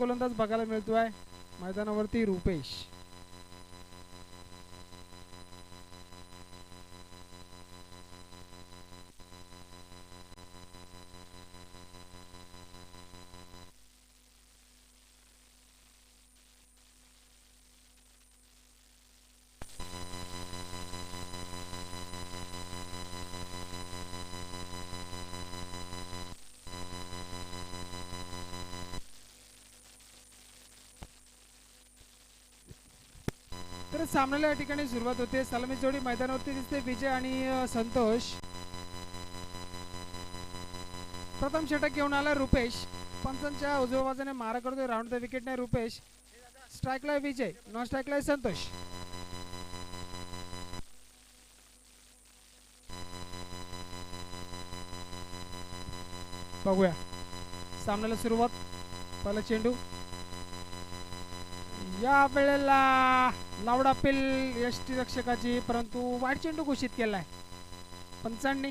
गोलंदाज बघायला मिळतोय मैदानावरती रुपेश. तर सामन्याला या ठिकाणी सुरुवात होते. सलामी जोडी मैदानावरती दिसते विजय आणि संतोष. प्रथम षटक घेऊन आला रुपेश. पंचांच्या उजव्या बाजूने मारा करतोय राऊंड द विकेटने रुपेश. स्ट्राईकला विजय, नॉन स्ट्राईकला संतोष. बघूया सामन्याला सुरुवात. पहिला चेंडू या वेळेला लावडा पिल यष्टी रक्षकाची, परंतु वाईट चेंडू घोषित केलाय पंचांनी.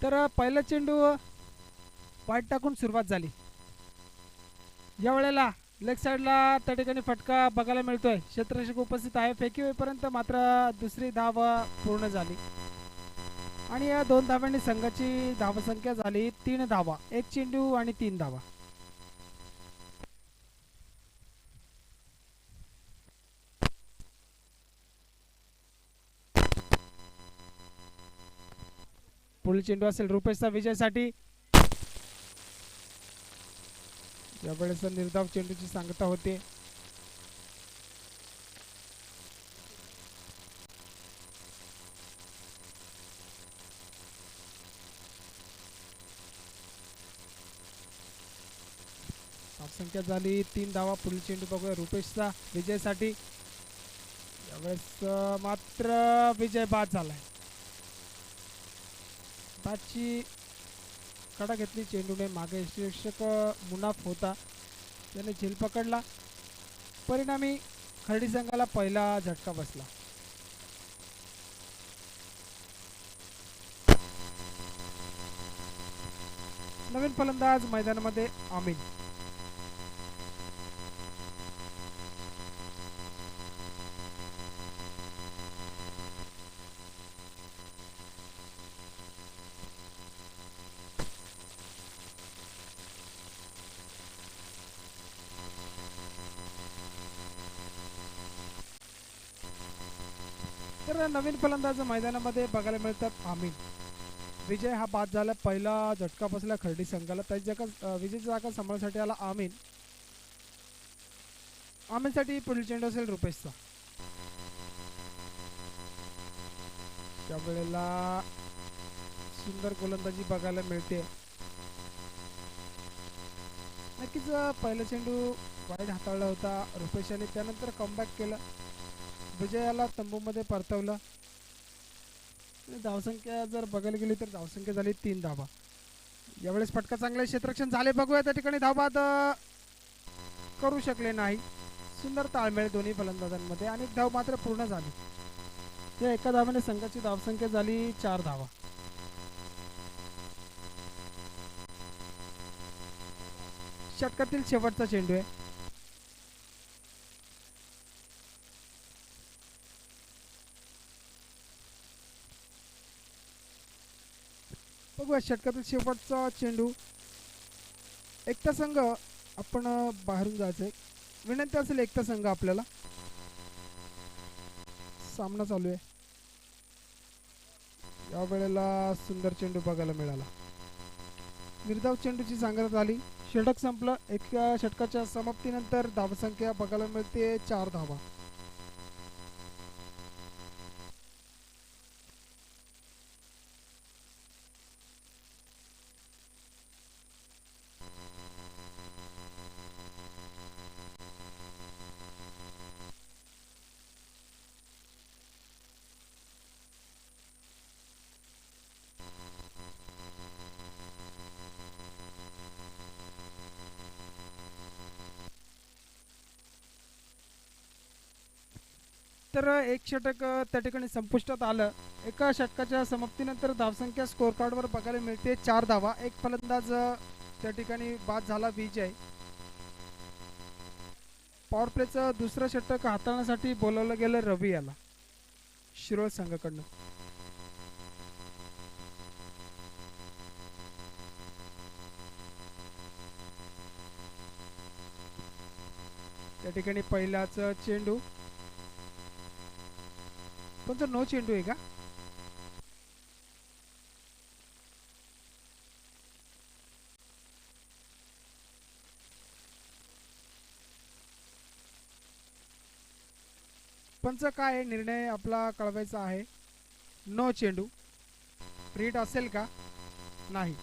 तर पहिला चेंडू वाईट टाकून सुरुवात झाली. या वेळेला लेग साइडला त्या ठिकाणी फटका बघायला मिळतोय. क्षेत्ररक्षक उपस्थित आहे. फेकी होईपर्यंत मात्र दुसरी धाव पूर्ण झाली आणि या 2 धावांनी संघाची धावसंख्या झाली 3 धावा. 1 चेंडू आणि 3 धावा. पुढील चेंडू असेल रुपेशचा विजयासाठी. यावेळेस निर्धाव चेंडूची सांगता होते. धावसंख्या झाली 3 धावा. पुढील चेंडू बघूया रुपेशचा विजयासाठी. यावेळेस मात्र विजय बाद झालाय. बॅटची कडा घेतली चेंडूने. मागे यष्टीरक्षक मुनाफ होता, त्याने झेल पकडला. परिणामी खर्डी संघाला पहिला झटका बसला. नवीन फलंदाज मैदानामध्ये आमीन. तर नवीन फलंदाज मैदानामध्ये बघायला मिळतात आमीन. विजय हा बाद झाला. पहिला झटका बसला खर्डी संघाला. त्याची जागा विजयची जागा सांभाळण्यासाठी आला आमीन. आमीनसाठी पुढील चेंडू असेल रुपेशचा. त्यावेळेला सुंदर गोलंदाजी बघायला मिळते. नक्कीच पहिला चेंडू वाईट हाताळला होता रुपेशाने. त्यानंतर कमबॅक केलं. विजयाला तंबूमध्ये परतवलं. धावसंख्या जर बघायला गेली तर धावसंख्या झाली 3 धावा. यावेळेस फटका चांगले क्षेत्ररक्षण झाले. बघूया त्या ठिकाणी धावबाद करू शकले नाही. सुंदर ताळमेळ दोन्ही फलंदाजांमध्ये आणि धाव मात्र पूर्ण झाली. या एका धावाने संघाची धावसंख्या झाली 4 धावा. षटकातील शेवटचा चेंडू आहे. बघूया षटकातील शेवटचा चेंडू. एकता संघ आपण बाहेरून जायचंय. विनंती असेल एकता संघ आपल्याला. सामना चालू आहे. या वेळेला सुंदर चेंडू बघायला मिळाला. निर्धाव चेंडूची सांगता झाली. षटक संपलं. एका षटकाच्या समाप्तीनंतर धावसंख्या बघायला मिळते 4 धावा. तर एक षटक त्या ठिकाणी संपुष्टात आलं. एका षटकाच्या समाप्तीनंतर धावसंख्या स्कोअर कार्डवर बघायला मिळते 4 धावा. एक फलंदाज त्या ठिकाणी बाद झाला, विजय. पॉवर प्लेचं दुसरं षटक हाताळण्यासाठी बोलावलं गेलं रवी याला शिरोळ संघाकडनं. त्या ठिकाणी पहिलाच चेंडू, कोणता नो चेंडू आहे का? पंच काय निर्णय आपला कळवायचा आहे. नो चेंडू रीड असेल का? नाही.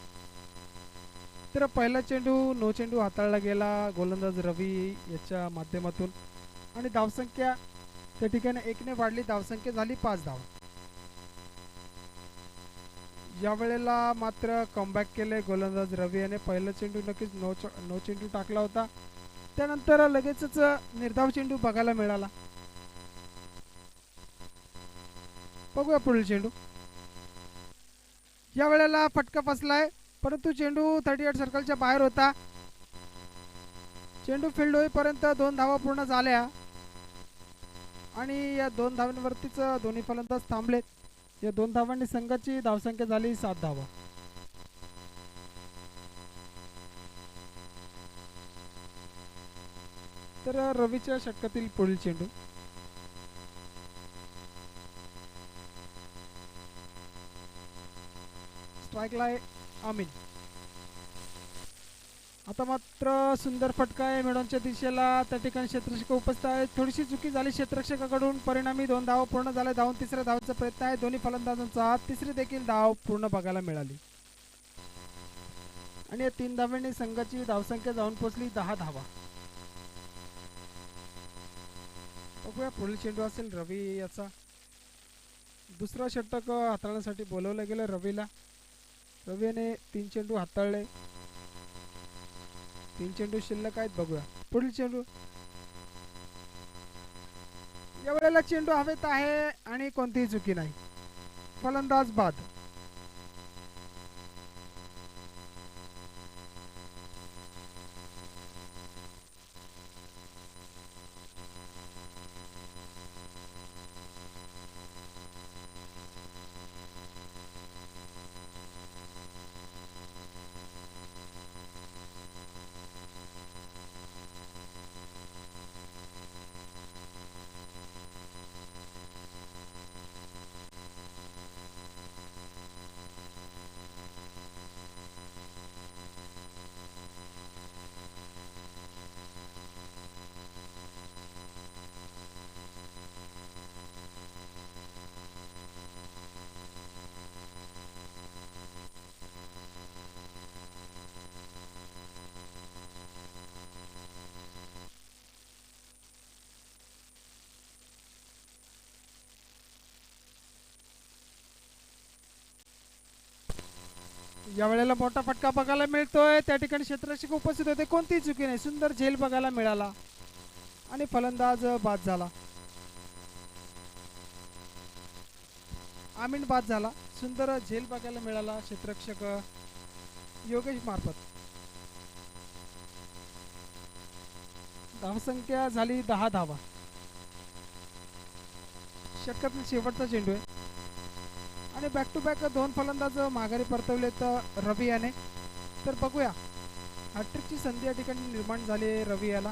तर पहिला चेंडू नो चेंडू हाताळला गेला गोलंदाज रवी याच्या माध्यमातून आणि धावसंख्या त्या ठिकाणी 1ने वाढली. धावसंख्या झाली 5 धावा. या वेळेला मात्र कमबॅक केले गोलंदाज रवी याने. पहिला चेंडू नक्कीच नो चेंडू टाकला होता. त्यानंतर लगेचच निर्धाव चेंडू बघायला मिळाला. बघूया पुढील चेंडू. या वेळेला फटका फसलाय, परंतु चेंडू 38 सर्कलच्या बाहेर होता. चेंडू फील्ड होईपर्यंत 2 धावा पूर्ण झाल्या आणि या 2 धावांवरतीच दोन्ही फलंदाज थांबलेत. या 2 धावांनी संघाची धावसंख्या झाली 7 धावा. तर रवीच्या षटकातील पुढील चेंडू. स्ट्राईकला आहे आमिन. आता मात्र सुंदर फटका आहे मेडॉनच्या दिशेला. त्या ठिकाणी क्षेत्ररक्षक उपस्थित आहे. थोडीशी चुकी झाली क्षेत्ररक्षकाकडून, परिणामी 2 धावा पूर्ण झाल्या. धावून तिसऱ्या धावाचा प्रयत्न आहे दोन्ही फलंदाजांचा. तिसरी देखील धाव पूर्ण बघायला मिळाली आणि या 3 धावांनी संघाची धावसंख्या जाऊन पोहोचली 10 धावा. बघूया पुढील चेंडू असेल रवी याचा. दुसरा षटक हाताळण्यासाठी बोलवलं गेलं रवीला. रवीने 3 चेंडू हाताळले. 3 चेंडू शिल्लक आहेत. बघूया पुढील चेंडू. या वेळेला चेंडू हवेत आहे आणि कोणतीही चुकी नाही. फलंदाज बाद. या वेळेला मोठा फटका बघायला मिळतोय. त्या ठिकाणी क्षेत्ररक्षक उपस्थित होते. कोणतीही चुकी नाही. सुंदर झेल बघायला मिळाला आणि फलंदाज बाद झाला. आमिन बाद झाला. सुंदर झेल बघायला मिळाला क्षेत्ररक्षक योगेश मार्फत. धावसंख्या झाली 10 धावा. षटकातील शेवटचा चेंडू आहे आणि बॅक टू बॅक 2 फलंदाज माघारी परतवलेत रवी याने. तर बघूया हॅट्रिकची संधी या ठिकाणी निर्माण झाली आहे रवी याला.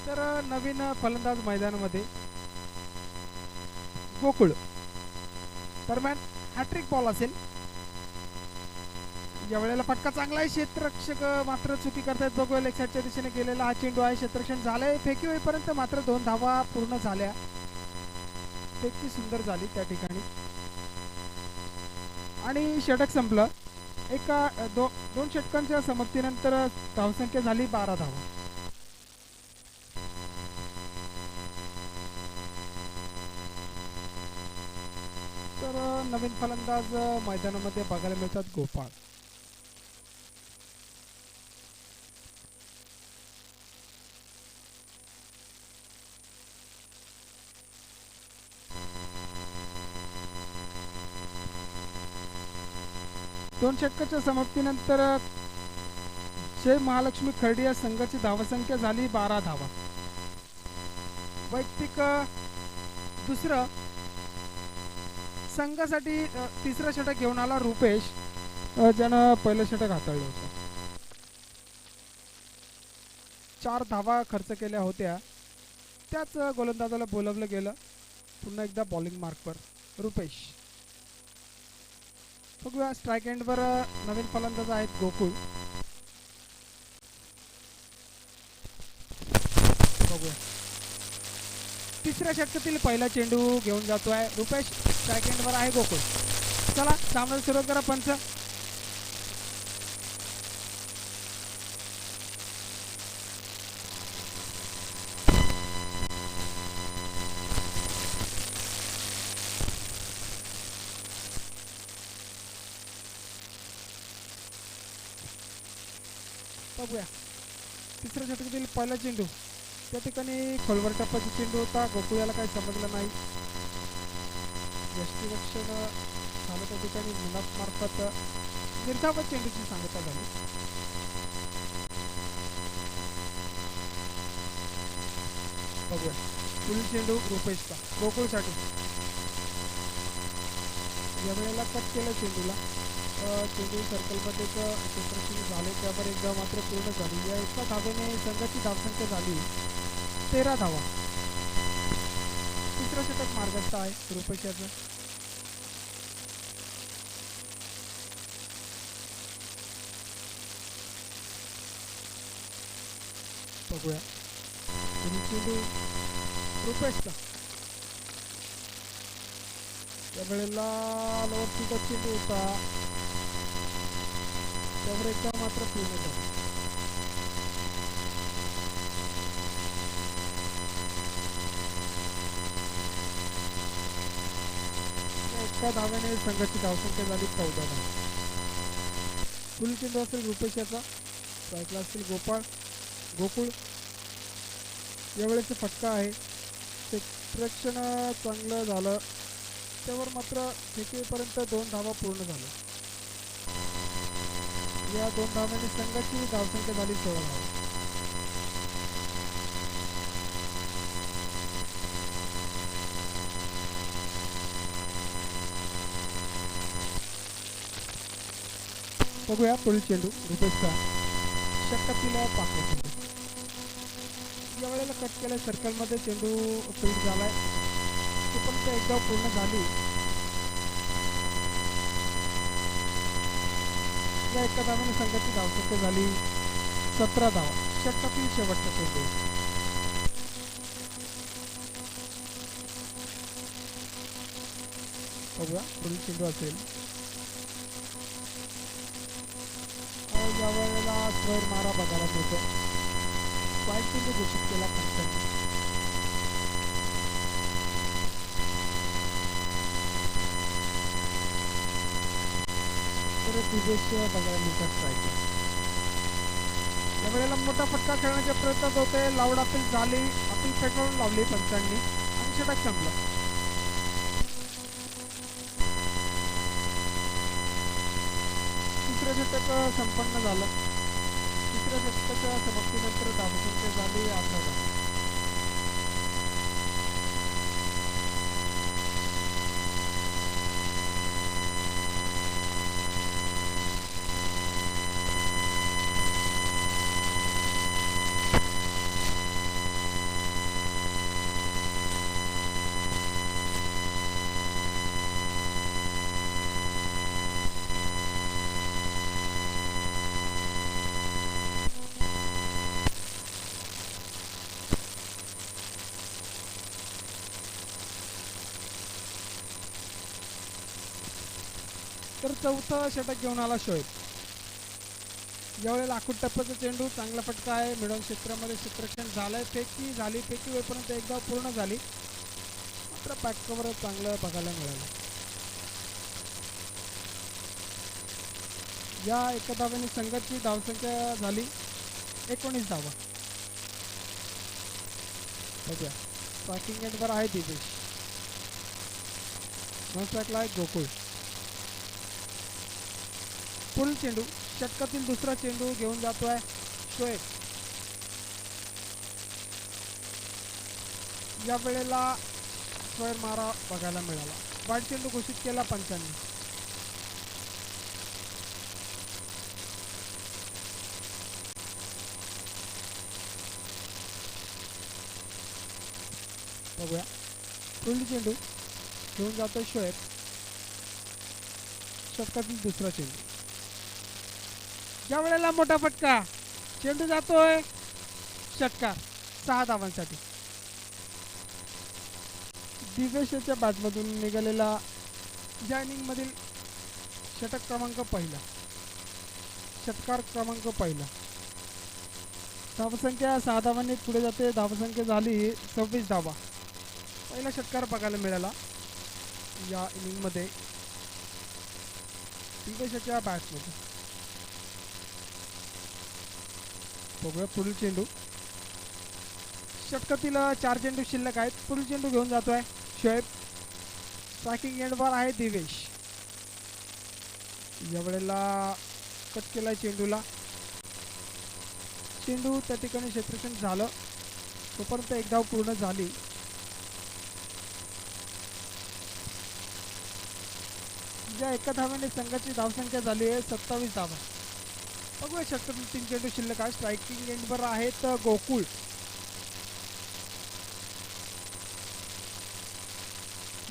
तर नवीन फलंदाज मैदानामध्ये गोकुळ. दरम्यान हॅट्रिक बॉल असेल. या वेळेला फटका चांगला आहे. क्षेत्ररक्षक मात्र चुकी करतायत. बघूया लेग साईडच्या दिशेने गेलेला हा चेंडू आहे. क्षेत्ररक्षण झालंय. फेकी होईपर्यंत मात्र 2 धावा पूर्ण झाल्या. फेकी सुंदर झाली त्या ठिकाणी आणि षटक संपलं. एका 2 षटकांच्या समाप्तीनंतर धावसंख्या झाली 12 धावा. तर नवीन फलंदाज मैदानामध्ये बघायला मिळतात गोपाळ. दोन षटकाच्या समाप्तीनंतर जय महालक्ष्मी खर्डी या संघाची धावसंख्या झाली 12 धावा. वैयक्तिक दुसरं संघासाठी तिसरं षटक घेऊन आला रुपेश, ज्यानं पहिलं षटक हाताळलं होतं. 4 धावा खर्च केल्या होत्या. त्याच गोलंदाजाला बोलावलं गेलं. पुन्हा एकदा बॉलिंग मार्कवर रुपेश. बघूया स्ट्राईक एंडवर नवीन फलंदाज आहेत गोकुळ. बघूया तिसऱ्या षटकातील पहिला चेंडू घेऊन जातोय रुपेश. स्ट्राईक एंडवर आहे गोकुळ. चला सामन्याला सुरुवात करा पंच. बघूया तिसऱ्या षटकातील पहिला चेंडू. त्या ठिकाणी खोलवर टप्प्याचा चेंडू होता. गोकुळ याला काही समजलं नाही. यष्टीरक्षण झालं त्या ठिकाणी मुनाफ मार्फत निर्धावत चेंडूची सांगता झाली. बघूया पुढील चेंडू रुपेशचा गोकुळसाठी. या वेळेला कट केलं चेंडूला. चेंडू सर्कलमध्ये क्षेत्ररक्षण झाले. त्यावर एक धाव मात्र पूर्ण झाली. या एका धावेने संघाची धावसंख्या झाली 13 धावा. तिसरं षटक मार्गस्थ आहे रुपेश याचं. बघूया चेंडू रुपेशचा. या वेळेला लोअरचा चेंडू होता. त्यावर एकदा मात्र पूर्ण झाला. एका धाव्याने संघाची धावसंख्या झाली 14 धावा. पुढील चेंडू असेल रुपेश याचा. स्ट्राईकला असेल गोकुळ. यावेळेचा फटका आहे. क्षेत्ररक्षण चांगलं झालं. त्यावर मात्र फेकीपर्यंत 2 धावा पूर्ण झाल्या. या 2 धावांनी संघाची धावसंख्या झाली 16 धावा. बघूया पुढील चेंडू रुपेशचा. षटकातील पाचवा चेंडू. या वेळेला कट केलाय सर्कलमध्ये. चेंडू फील्ड झालाय. तो पण एकदा पूर्ण झाली. या एका धावाने संघाची धावसंख्या झाली 17 धावा. षटकातील शेवटचा चेंडू. बघूया पुढील चेंडू असेल. या वेळेला स्क्वेअर मारा बघायला मिळतो. वाईट चेंडू घोषित केला पंचांनी. तर दिवेश बघायला मिळतात स्ट्राईक. या वेळेला मोठा फटका खेळण्याच्या प्रयत्नात होते. लाऊड अपील झाली. अपील फेटाळून लावली पंचांनी आणि षटक संपलं. तिसरं षटक संपन्न झालं. तिसऱ्या षटकाच्या समाप्तीनंतर धावसंख्या झाली 18 धावा. तर चौथा षटक घेऊन आला शोएब. यावेळेला आखूड टप्प्याचा चेंडू. चांगला फटका आहे. मिडॉन क्षेत्रामध्ये क्षेत्ररक्षण झालंय. फेकी झाली. फेकी होईपर्यंत एक धाव पूर्ण झाली. मात्र बॅक कव्हर चांगलं बघायला मिळालं. या एका धावेने संघाची धावसंख्या झाली 19 धावा. बघूया स्ट्रायकिंग एंडवर आहे दिवेश, नॉन स्ट्राईकला आहे गोकुळ. पुढील चेंडू षटकातील दुसरा चेंडू घेऊन जातोय शोएब. या वेळेला स्क्वेअर मारा बघायला मिळाला. बाद चेंडू घोषित केला पंचांनी. बघूया पुढील चेंडू घेऊन जातोय शोएब. षटकातील दुसरा चेंडू. या वेळेला मोठा फटका, चेंडू जातोय षटकार 6 धावांसाठी. दिवेशच्या बॅटमधून निघालेला या इनिंग मधील षटक क्रमांक पहिला, षटकार क्रमांक पहिला. धावसंख्या 6 धावांनी पुढे जाते. धावसंख्या झाली 26 धावा. पहिला षटकार बघायला मिळाला या इनिंग मध्ये दिवेशच्या बॅट्समध्ये. बघूया पुढील चेंडू. षटकातील 4 चेंडू शिल्लक आहेत. पुढील चेंडू घेऊन जातोय शोएब. स्ट्रायकिंग एंडवर आहे दिवेश. या वेळेला कट केलाय चेंडूला. चेंडू त्या ठिकाणी क्षेत्ररक्षण झालं, तोपर्यंत एक धाव पूर्ण झाली. या एका धाव्याने संघाची धावसंख्या झाली आहे 27 धावा. बघूया षटकातील 3 चेंडू शिल्लक आहे. स्ट्रायकिंग एंडवर आहेत गोकुळ.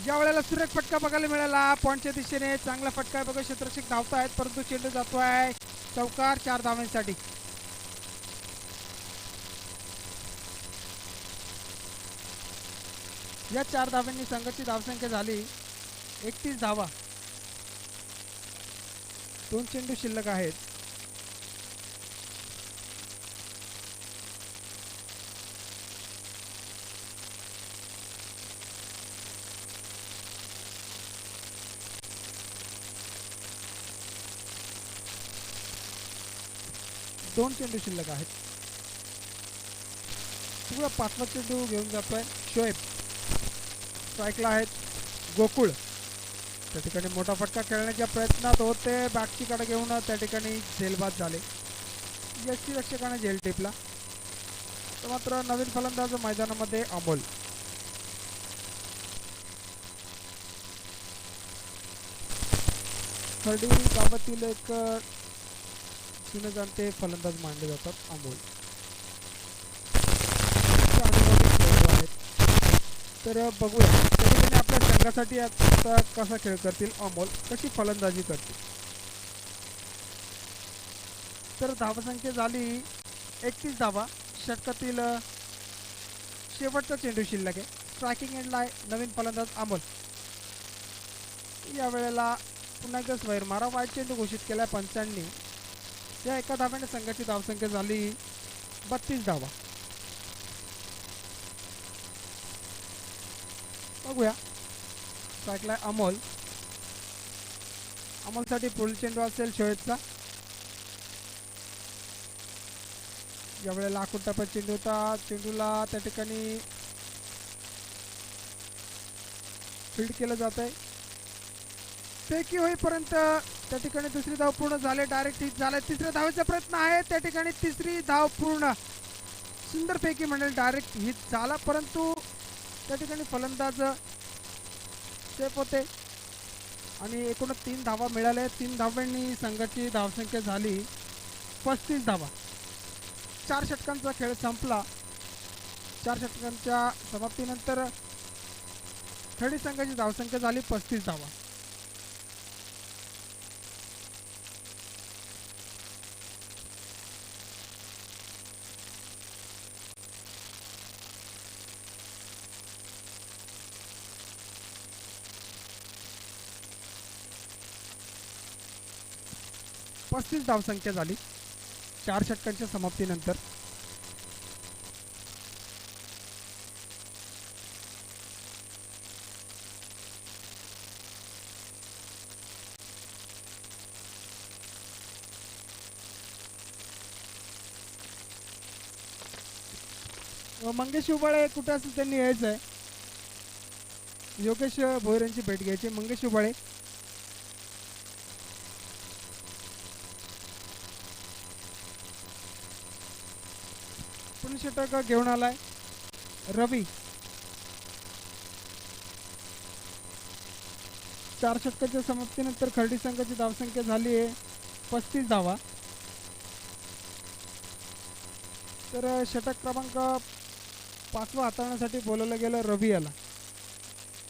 ज्या वेळेला सुरेख फटका बघायला मिळाला पॉइंटच्या दिशेने. चांगला फटका आहे. बघा क्षेत्ररक्षक धावत आहेत, परंतु चेंडू जातोय चौकार 4 धावांसाठी. या 4 धावांनी संघाची धावसंख्या झाली 31 धावा. 2 चेंडू शिल्लक आहेत. दोन चेंडू शिल्लक आहेत. पुढे 5वा चेंडू घेऊन जातोय शोएब. स्ट्राईकला आहेत गोकुळ. त्या ठिकाणी मोठा फटका खेळण्याच्या प्रयत्नात होते. बॅटची कडे घेऊन त्या ठिकाणी झेलबाद झाले. यष्टी रक्षकाने झेल टिपला. तर मात्र नवीन फलंदाज मैदानामध्ये अमोल. खर्डी गावातील एक जुने जाणते फलंदाज मानले जातात अमोल. तर बघूया त्याने आपल्या संघासाठी आता कसा खेळ करतील अमोल, कशी फलंदाजी करतील. तर धावसंख्या झाली 31 धावा. षटकातील शेवटचा चेंडू शिल्लक आहे. स्ट्रायकिंग एंडला आहे नवीन फलंदाज अमोल. या वेळेला पुन्हा एकदा स्वैर मारा. वाईट चेंडू घोषित केलाय पंचांनी. या एका धाव्याने संघाची धावसंख्या झाली 32 धावा. बघूया स्ट्राईकला अमोल. अमोलसाठी पुढील चेंडू असेल शोएबचा. या वेळेला आकुटप्पा चेंडू होता. चेंडूला त्या ठिकाणी फील्ड केलं जात आहे. फेकी होईपर्यंत त्या ठिकाणी दुसरी धाव पूर्ण झाले. डायरेक्ट हिट झालाय. तिसऱ्या धावेचा प्रयत्न आहे. त्या ठिकाणी तिसरी धाव पूर्ण. सुंदर फेकी म्हणजे डायरेक्ट हिट झाला, परंतु त्या ठिकाणी फलंदाज सेफ होते आणि एकूण 3 धावा मिळाल्या. 3 धावांनी संघाची धावसंख्या झाली 35 धावा. 4 षटकांचा खेळ संपला. 4 षटकांच्या समाप्तीनंतर खर्डी संघाची धावसंख्या झाली 35 धावा. पस्तीस धावसंख्या झाली 4 षटकांच्या समाप्तीनंतर. मंगेश उबाळे कुठे असेल त्यांनी यायचं आहे. योगेश भोयर यांची भेट घ्यायची. मंगेश उबाळे पुणे षटक घेऊन आलाय. रवी 4 षटकाच्या समाप्तीनंतर खर्डी संघाची धावसंख्या झाली आहे 35 धावा. तर षटक क्रमांक 5 हाताळण्यासाठी बोलवलं गेलं रवी याला.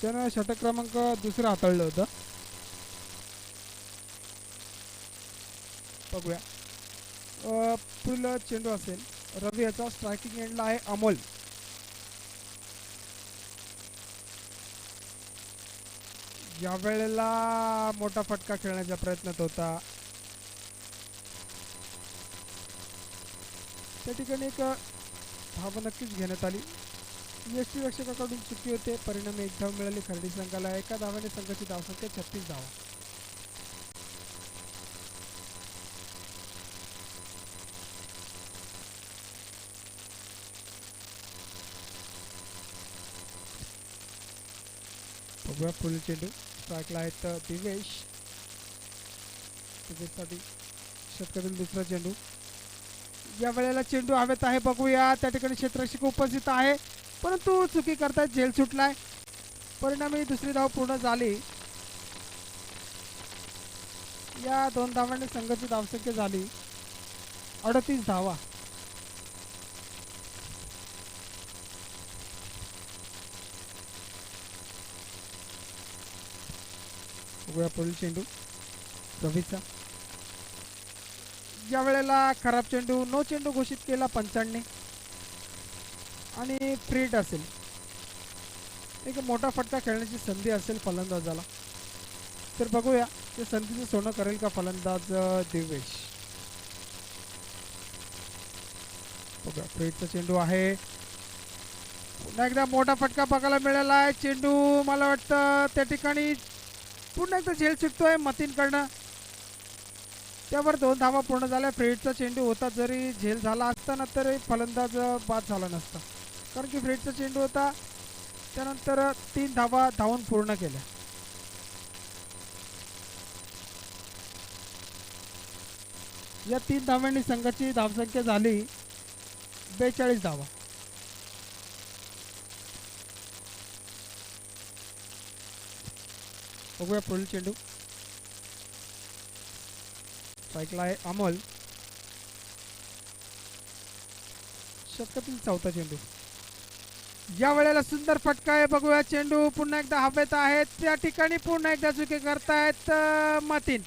त्यानं षटक क्रमांक 2 हाताळलं होतं. बघूया पुढलं चेंडू असेल. रवी याचा स्ट्रायकिंग एंडला आहे अमोल. या वेळेला मोठा फटका खेळण्याचा प्रयत्न होता. त्या ठिकाणी एक धाव नक्कीच घेण्यात आली. यष्टीरक्षकाकडून चुकी होते. परिणामी एक धाव मिळाली खर्डी संघाला. एका धावाने संघाची धावसंख्या 36 धावा. बघूया पुढील चेंडू. स्ट्राईकला आहेत दिवेश. दिवेशसाठी षटकातील दुसरा चेंडू. या वेळेला चेंडू हवेत आहे. बघूया त्या ठिकाणी क्षेत्ररक्षक उपस्थित आहे परंतु चुकी करतायत. झेल सुटलाय. परिणामी दुसरी धाव पूर्ण झाली. या 2 धावांनी संघाची धावसंख्या झाली 38 धावा. बघूया पुढील चेंडू रवीचा. या वेळेला खराब चेंडू. नो चेंडू घोषित केला पंचांनी आणि फ्रीड असेल. एक मोठा फटका खेळण्याची संधी असेल फलंदाजाला. तर बघूया ते संधीचं सोनं करेल का फलंदाज दिवेश. बघा फ्रीडचा चेंडू आहे. पुन्हा एकदा मोठा फटका बघायला मिळाला आहे. चेंडू मला वाटतं त्या ठिकाणी पुन्हा एकदा झेल सुटतोय मतीनकडनं. त्यावर 2 धावा पूर्ण झाल्या. फ्रेडचा चेंडू होता. जरी झेल झाला असताना तरी फलंदाज बाद झाला नसता कारण की फ्रेडचा चेंडू होता. त्यानंतर 3 धावा धावून पूर्ण केल्या. या 3 धावांनी संघाची धावसंख्या झाली 42 धावा. बघूया पुढील चेंडू. स्ट्राईकला आहे अमोल. षटकातील 4था चेंडू. या वेळेला सुंदर फटका आहे. बघूया चेंडू पुन्हा एकदा हवेत आहे. त्या ठिकाणी पुन्हा एकदा चुकी करतायत मतीन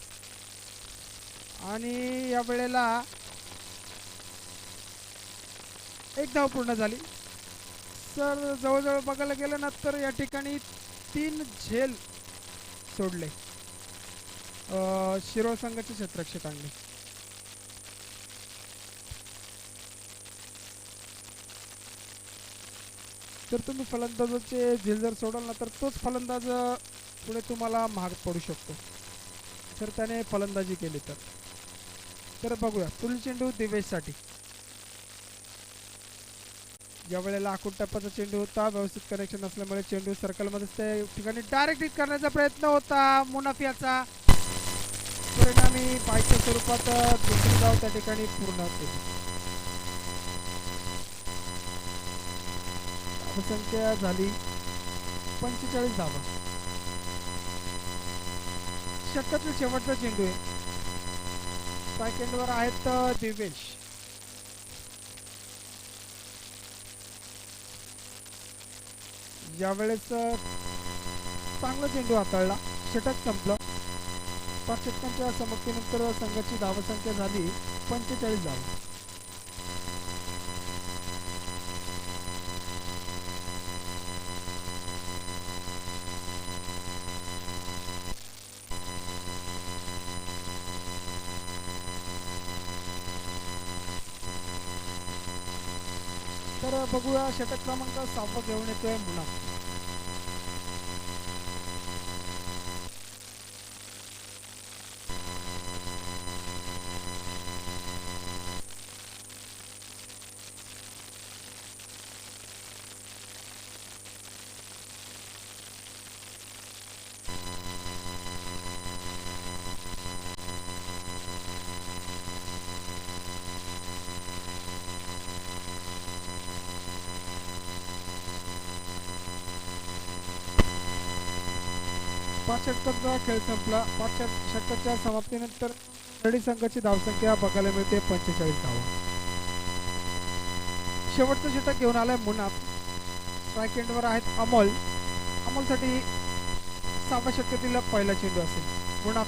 आणि या वेळेला 1 धाव पूर्ण झाली. सर जवळजवळ बघायला गेलं ना तर या ठिकाणी 3 झेल सोडले शिरोळ संघाच्या क्षेत्ररक्षकांनी. तर तुम्ही फलंदाजाचे झेल जर सोडाल ना तर तोच फलंदाज पुढे तुम्हाला महाग पडू शकतो जर त्याने फलंदाजी केली तर. तर बघूया पुढील चेंडू दिवेशसाठी. या वेळेला आखूड टप्प्याचा चेंडू होता. व्यवस्थित कनेक्शन असल्यामुळे चेंडू सर्कलमध्ये त्या ठिकाणी डायरेक्ट हिट करण्याचा प्रयत्न होता मुनाफियाचा. परिणामी पायच्या स्वरूपात दुसरी धाव त्या ठिकाणी पूर्ण केली. धावसंख्या झाली 45 धावा. षटकातील शेवटचा चेंडू आहे. स्ट्राईक एंडवर आहेत दिवेश. यावेळेस चांगला चेंडू हाताळला. षटक संपलं. 5 षटकांच्या समाप्तीनंतर संघाची धावसंख्या झाली 45 धावा. तर बघूया षटक क्रमांक 6 घेऊन येतोय मुनाफ. पाच षटकांचा खेळ संपला. पाच षटकाच्या समाप्तीनंतर खर्डी संघाची धावसंख्या बघायला मिळते 45 धावा. शेवटचं षटक घेऊन आलाय मुनाफ. स्ट्राईक एंडवर आहेत अमोल. अमोलसाठी 6व्या षटकातील पहिला चेंडू असेल मुनाफ.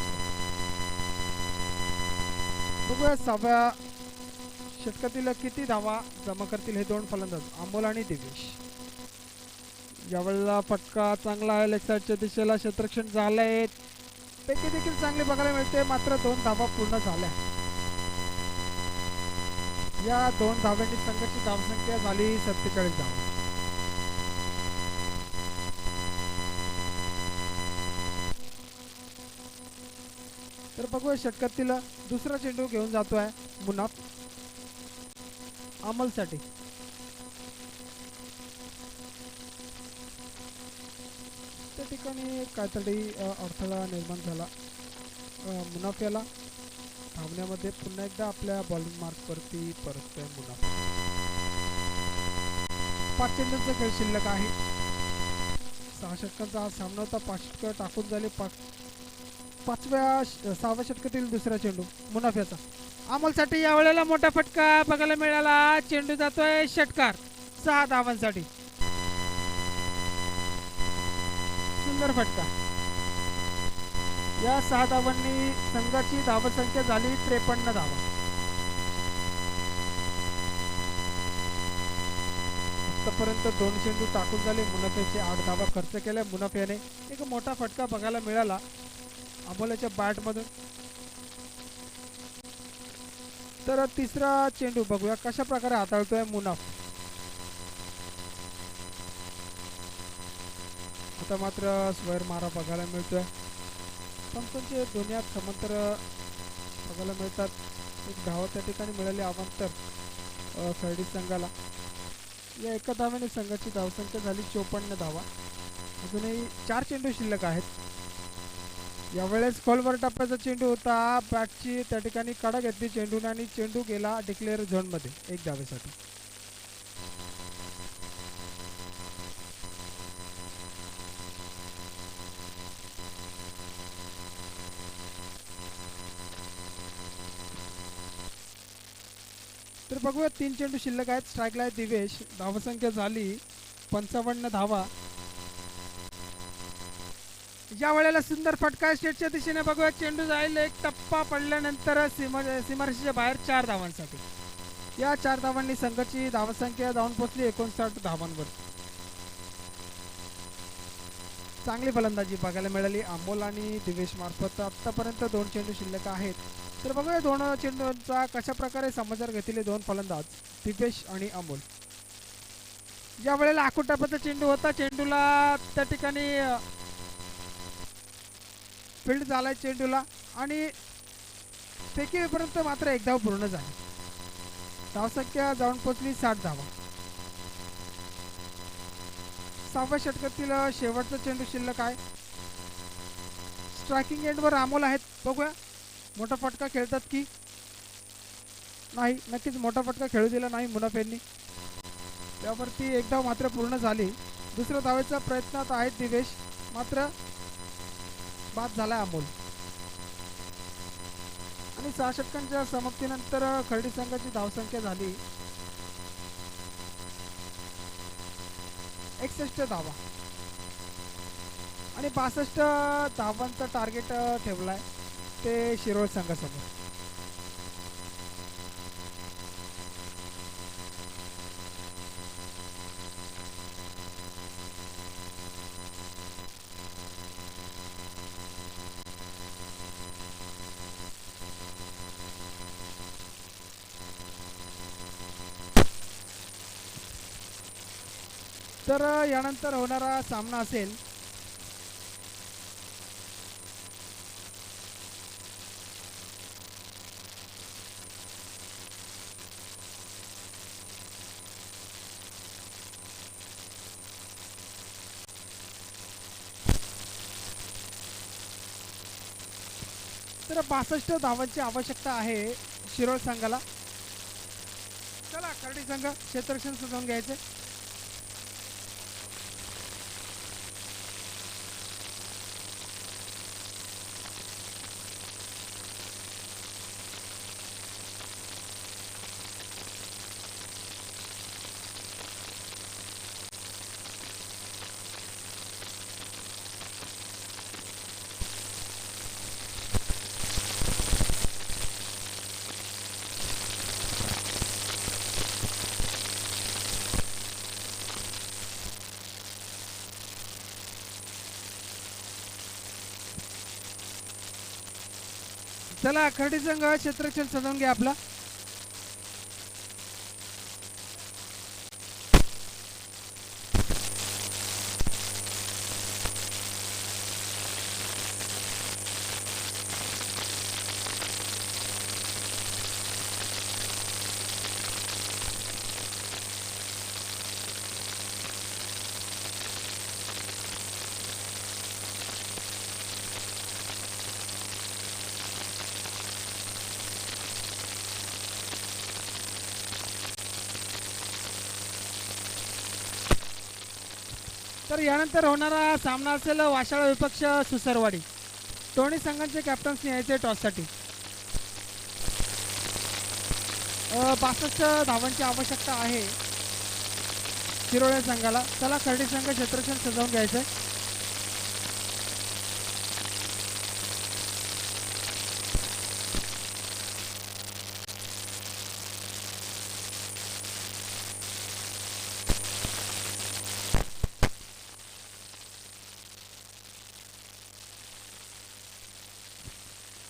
बघूया 6व्या षटकातील किती धावा जमा करतील हे दोन फलंदाज अमोल आणि दिवेश. यावेळेला फटका चांगला आहे लेग साईडच्या दिशेला. क्षेत्ररक्षण झालंय. पैकी देखील चांगले बघायला मिळते. मात्र 2 धावा पूर्ण झाल्या. या 2 धाव्यांनी संघाची धावसंख्या झाली 47 धावा. तर बघूया षटकातील दुसरा चेंडू घेऊन जातोय मुनाफ अमलसाठी. त्या ठिकाणी काहीतरी अडथळा निर्माण झाला. मुनाफ याला धावण्यामध्ये पुन्हा एकदा आपल्या बॉलिंग मार्कवरती परततोय मुनाफ. 5 चेंडूंचा खेळ शिल्लक आहे. 6 षटकांचा हा सामना होता. 5 षटकं टाकून झाले. 6व्या षटकातील दुसरा चेंडू मुनाफ याचा अमोलसाठी. यावेळेला मोठा फटका बघायला मिळाला. चेंडू जातोय षटकार 6 धावांसाठी. सुंदर फटका. या 6 धावांनी संघाची धावसंख्या झाली 53 धावा. आतापर्यंत 2 चेंडू टाकून झाले. मुनाफ याचे 8 धावा खर्च केल्या. मुनाफ याने एक मोठा फटका बघायला मिळाला अमोलच्या बॅट मधून. तर तिसरा चेंडू बघूया कशा प्रकारे हाताळतोय मुनाफ. आता मात्र स्क्वेअर मारा बघायला मिळतोय. पंचांचे दोन्ही हात समांतर बघायला मिळतात. एक धावा त्या ठिकाणी मिळाली अवांतर खर्डी संघाला. या एका धाव्याने संघाची धावसंख्या झाली 54 धावा. अजूनही 4 चेंडू शिल्लक आहेत. यावेळेस खोलवर टप्प्याचा चेंडू होता. बॅटची त्या ठिकाणी कडा घेतली चेंडूने आणि चेंडू गेला डिक्लेअर झोन मध्ये 1 धावेसाठी. तर बघूया 3 चेंडू शिल्लक आहेत. स्ट्राईकला आहे दिवेश. धावसंख्या झाली 55 धावा. या वेळेला सुंदर फटका स्टेटच्या दिशेने बघूया. चेंडू जाईल. एक टप्पा पडल्यानंतर सीमारेषेच्या बाहेर 4 धावांसाठी. या 4 धावांनी संघाची धावसंख्या जाऊन पोहोचली 59 धावांवर. चांगली फलंदाजी बघायला मिळाली अमोल आणि दिवेश मार्फत. आतापर्यंत 2 चेंडू शिल्लक आहेत. तर बघूया 2 चेंडूंचा कशा प्रकारे समाचार घेतले 2 फलंदाज दिवेश आणि अमोल. या वेळेला आखूड टप्प्याचा चेंडू होता. चेंडूला त्या ठिकाणी फील्ड झालाय चेंडूला आणि फेकीपर्यंत मात्र 1 धाव पूर्ण झाली. धावसंख्या जाऊन पोहोचली 60 धावा. 6व्या षटकातील शेवटचा चेंडू शिल्लक आहे. स्ट्रायकिंग एंडवर अमोल आहेत. बघूया मोठा फटका खेळतात की नाही. नक्कीच मोठा फटका खेळू दिला नाही मुनाफ यांनी. त्यावरती 1 धाव मात्र पूर्ण झाली. दुसऱ्या धावेचा प्रयत्नात आहेत दिवेश. मात्र बाद झाला अमोल. आणि 6 षटकांच्या समाप्तीनंतर खर्डी संघाची धावसंख्या झाली 61 धावा आणि 62 धावांचा टार्गेट ठेवलाय ते शिरोळ संघासमोर. तर यानंतर होणारा सामना असेल तर 62 धावांची आवश्यकता आहे शिरोळ संघाला. चला खर्डी संघ क्षेत्ररक्षण सजवून घ्यायचे. चला खर्डी संघ क्षेत्ररक्षण सजवून घ्या आपला. तर यानंतर होणारा सामना असेल वाशाळा विपक्ष सुसरवाडी. दोन्ही संघांचे कॅप्टन्स न्यायचे टॉससाठी. 62 धावांची आवश्यकता आहे शिरोळे संघाला. चला खर्डी संघ क्षेत्ररक्षण सजवून घ्यायचंय.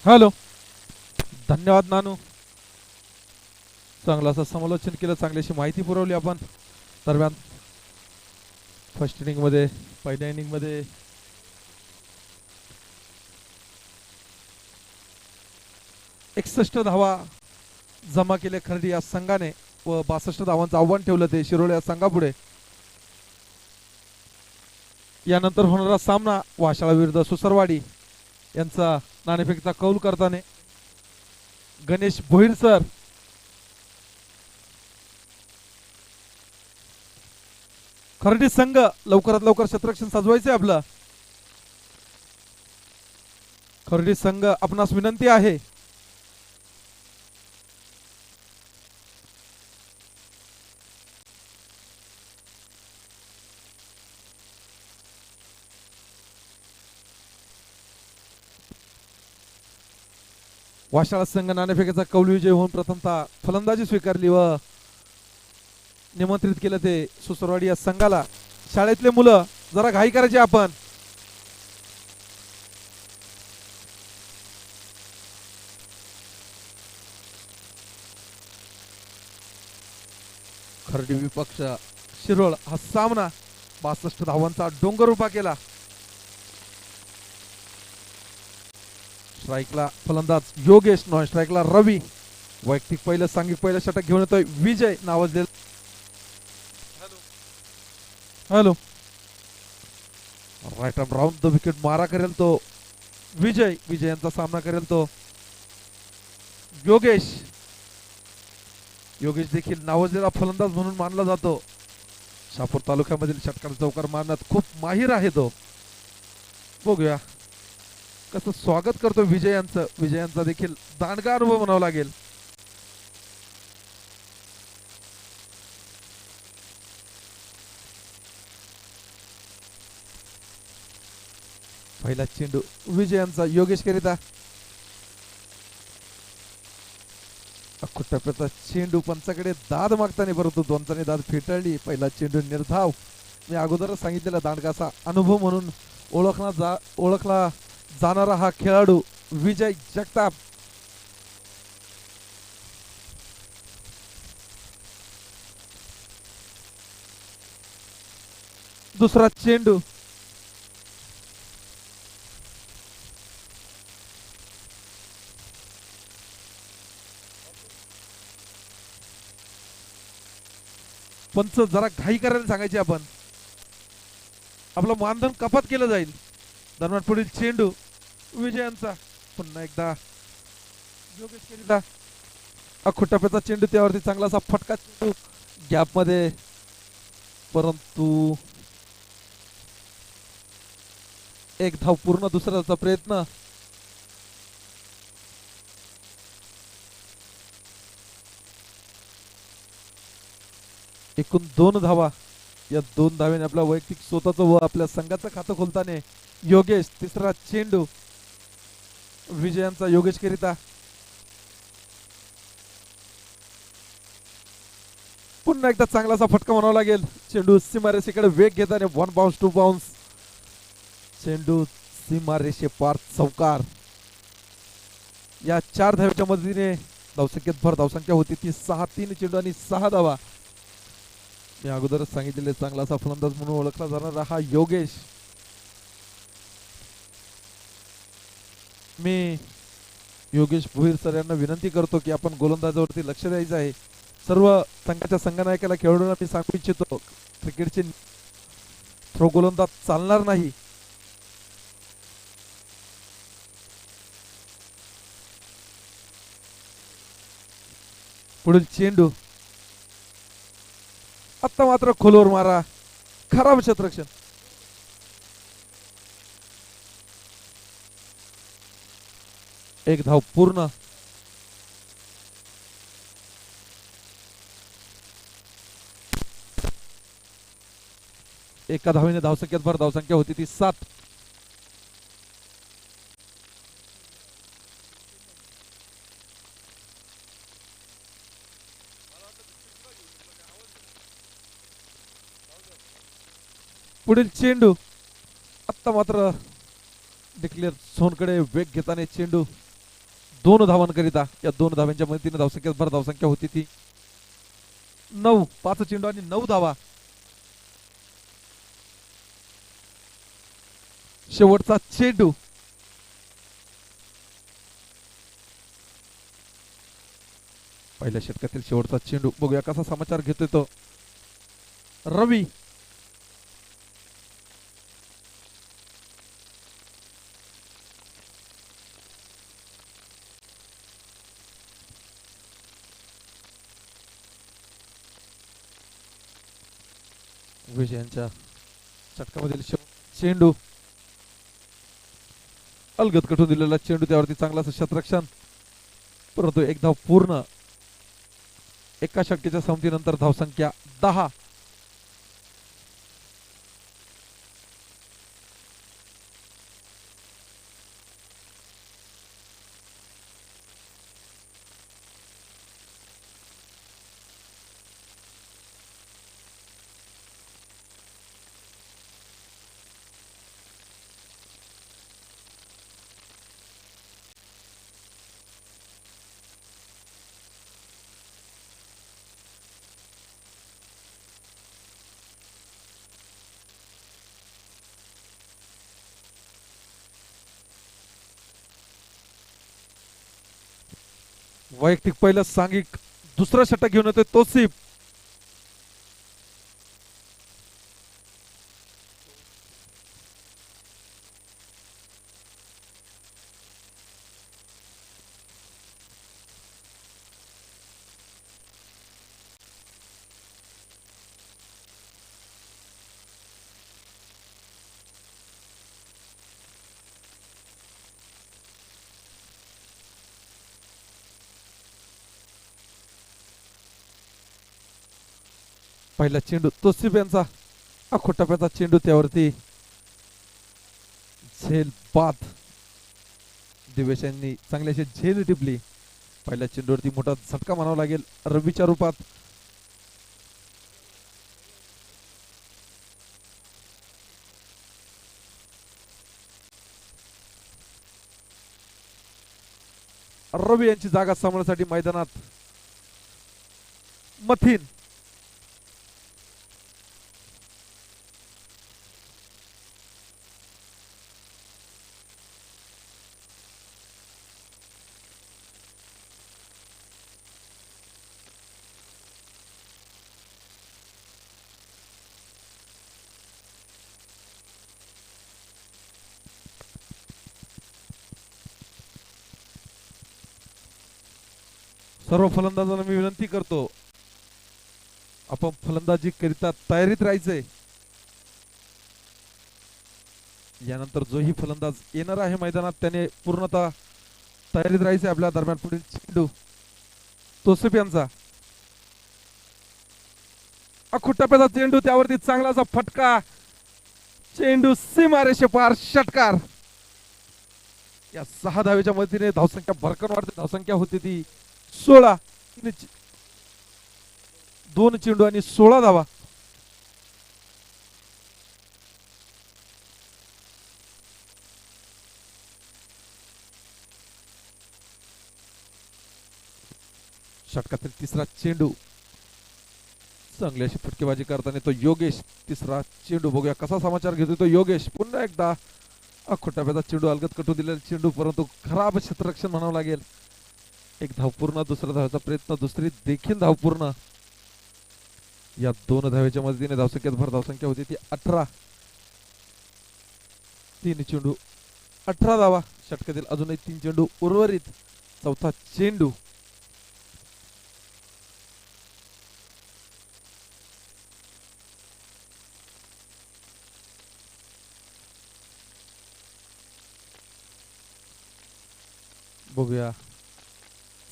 हॅलो, धन्यवाद नानू. चांगलं असं समालोचन केलं, चांगलीशी माहिती पुरवली आपण. दरम्यान फर्स्ट इनिंग मध्ये, पहिल्या इनिंग मध्ये 61 धावा जमा केले खर्डी या संघाने व 62 धावांचं आव्हान ठेवलं ते शिरोळे या संघापुढे. यानंतर होणारा सामना वाशाळा विरुद्ध सुसरवाडी यांचा नाणेफेकीचा कौल करताना गणेश भोईर सर. खर्डी संघ लवकरात लवकर क्षेत्ररक्षण सजवायचे आपलं. खर्डी संघ आपणास विनंती आहे वाशाळा संघ नाणेफेकीचा कौल विजय होऊन प्रथमतः फलंदाजी स्वीकारली व निमंत्रित केलं ते सुसरवाडी या संघाला. शाळेतले मुलं जरा घाई करायचे आपण. खर्डी विपक्ष शिरोळ हा सामना 62 धावांचा डोंगर उभा केला. स्ट्राईकला फलंदाज योगेश, नॉन स्ट्राईकला रवी. वैयक्तिक पहिलं सांघिक पहिलं षटक घेऊन येतोय विजय नावाजलेला. Hello, right arm round the wicket मारा करेल तो विजय. विजय यांचा सामना करेल तो योगेश. योगेश देखील नावाजलेला फलंदाज म्हणून मानला जातो. शहापूर तालुक्यामधील षटकार चौकार मारण्यात खूप माहिर आहे तो. बघूया कसं स्वागत करतो विजयांचं. विजयांचा देखील दांडगा अनुभव म्हणावा लागेल. पहिला चेंडू विजयांचा योगेश करिता. अख्खू टप्प्याचा चेंडू पंचाकडे दाद मागताना, परंतु दोनचाने दाद फेटाळली. पहिला चेंडू निर्धाव. मी अगोदरच सांगितलेला दांडगाचा अनुभव म्हणून ओळखला जाणारा हा खेळाडू विजय जगताप. दुसरा चेंडू पंच जरा घाई करायला सांगायचे आपण. आपलं मानधन कपात केलं जाईल. दरम्यान पुढील चेंडू विजयांचा. पुन्हा एकदा योगेश केला. अख्खू टप्प्याचा चेंडू, त्यावरती चांगलासा फटका चेंडू गॅप मध्ये, परंतु एक धाव पूर्ण. दुसऱ्याचा प्रयत्न. एकूण 2 धावा. या 2 धाव्याने आपल्या वैयक्तिक स्वतःचं व आपल्या संघाचं खातं खोलताना योगेश. तिसरा चेंडू विजयांचा योगेश करिता. पुन्हा एकदा चांगलासा फटका म्हणावा लागेल. चेंडू सीमारेषेकडे वेग घेताना 1 बाउन्स 2 बाउन्स. चेंडू सीमारेषे पार चौकार. या 4 धावेच्या मदतीने धावसंख्येत भर. धावसंख्या होती ती 6. 3 चेंडू आणि 6 धावा. मी अगोदरच सांगितलेले चांगला असा फलंदाज म्हणून ओळखला जाणारा हा योगेश. मी योगेश भोईर सर यांना विनंती करतो की आपण गोलंदाजावरती लक्ष द्यायचं आहे. सर्व संघाच्या संघनायकाला खेळाडूंना मी सांगू इच्छितो क्रिकेटचे थ्रो गोलंदाज चालणार नाही. पुढील चेंडू आता मात्र खोलवर मारा. खराब क्षेत्ररक्षण. एक धाव पूर्ण. एका धावेने धावसंख्येत भर. धावसंख्या होती ती 7. पुढील चेंडू आता मात्र डिक्लेअर झोनकडे वेग घेताना चेंडू 2 धावांकरिता. या 2 धाव्यांच्या मदतीने धावसंख्येत भर. धावसंख्या होती ती 9. 5 चेंडू आणि 9 धावा. शेवटचा चेंडू पहिल्या षटकातील शेवटचा चेंडू. बघूया कसा समाचार घेतोय तो रवी. विजयांच्या षटकामधील चेंडू अलगद कटून दिलेला चेंडू. त्यावरती चांगला असं क्षेत्ररक्षण. परंतु एक धाव पूर्ण. एका षटकाच्या संमतीनंतर धावसंख्या 10. वैयक्तिक पहिलं सांघिक. दुसरा षटक घेऊन येतोय तोसिफ. पहिला चेंडू तोसिफ यांचा आखो टप्प्याचा चेंडू. त्यावरती झेल बाद. दिवेश यांनी चांगली अशी झेल टिपली. पहिल्या चेंडूवरती मोठा झटका म्हणावा लागेल रवीच्या रूपात. रवी यांची जागा सांभाळण्यासाठी मैदानात मथिन. सर्व फलंदाजांना मी विनंती करतो आपण फलंदाजी करिता तयारीत राहायचंय. यानंतर जोही फलंदाज येणार आहे मैदानात त्याने पूर्णतः तयारीत राहायचंय. आपल्या दरम्यान पुढील चेंडू तोसिफ यांचा आखो टप्प्याचा चेंडू. त्यावरती चांगला असा फटका. चेंडू सीमारेषे पार. षटकार. या 6 धावेच्या मदतीने धावसंख्या भरकन वाढते. धावसंख्या होती ती 16. 2 चेंडू आणि 16 धावा. षटकातील तिसरा चेंडू, चांगली अशी फटकेबाजी करताना तो योगेश. तिसरा चेंडू बघूया कसा समाचार घेतोय तो योगेश. पुन्हा एकदा खोटाप्याचा चेंडू अलगद कटू दिलेला चेंडू, परंतु खराब क्षेत्ररक्षण म्हणावं लागेल. एक धाव पूर्ण, दुसरा धावाचा प्रयत्न, दुसरी देखील धाव पूर्ण. या दोन धावेच्या मदतीने धावसंख्येत भर धावसंख्या होती ती 18. 3 चेंडू 18 धावा. षटकातील अजूनही 3 चेंडू उर्वरित. चौथा चेंडू, बघूया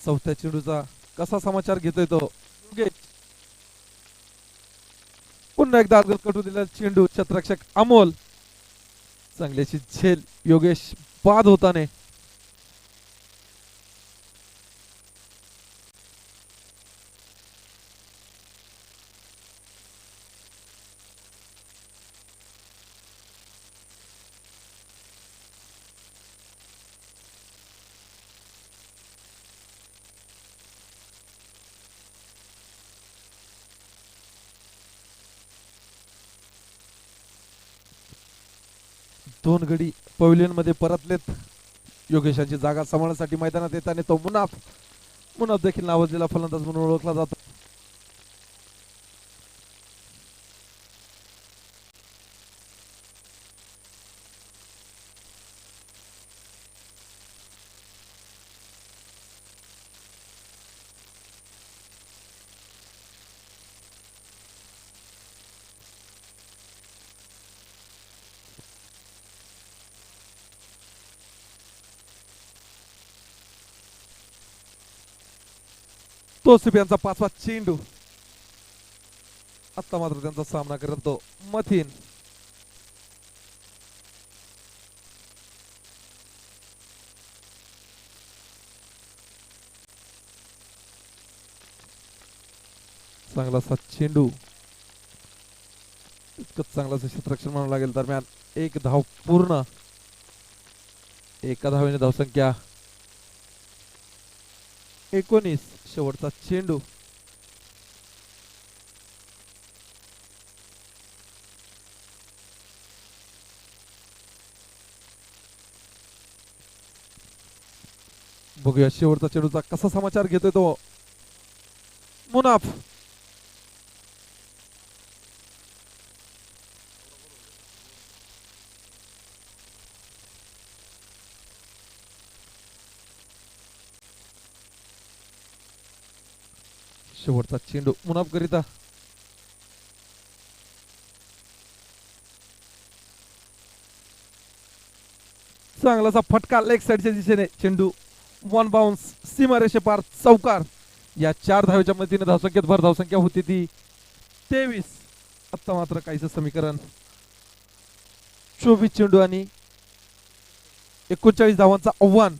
चौथ्या चेंडूचा कसा समाचार घेतोय तो योगेश. पुन्हा एकदा अलगद कटू दिलेला चेंडू, क्षेत्ररक्षक अमोल. चांगली अशी झेल योगेश बाद होताने. दोन गडी पवेलियन मध्ये परतलेत. योगेशाची जागा सांभाळण्यासाठी मैदानात येताना तो मुनाफ. मुनाफ देखील नावाजलेला फलंदाज म्हणून ओळखला जातो. तोसिफ यांचा 5वा चेंडू. आता मात्र त्यांचा सामना करत तो मथिन. चांगलासा चेंडू, इतकंच चांगलाच क्षेत्ररक्षण म्हणावं लागेल. दरम्यान एक धाव पूर्ण. एका धावेने धावसंख्या 19. शेवटचा चेंडू, बघूया शेवटचा चेंडूचा कसा समाचार घेतोय तो मुनाफ. शेवटचा चेंडू मुनाफ करिता. चांगलासा फटका लेग साइडच्या दिशेने. चेंडू वन बाउन्स, सीमारेषे पार, चौकार. या 4 धावेच्या मदतीने धावसंख्येत भर धावसंख्या होती ती 23. आता मात्र काहीच समीकरण 24 चेंडू आणि 39 धावांचा आव्हान.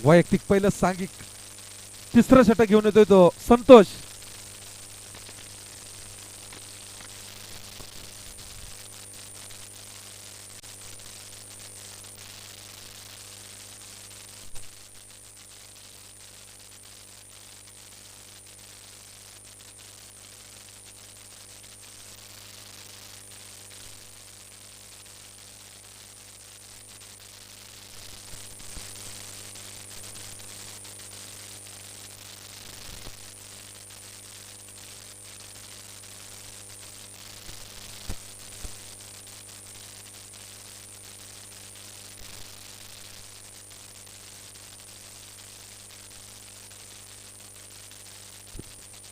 वैयक्तिक पहिलं सांघिक तिसरं षटक घेऊन येतोय तो संतोष.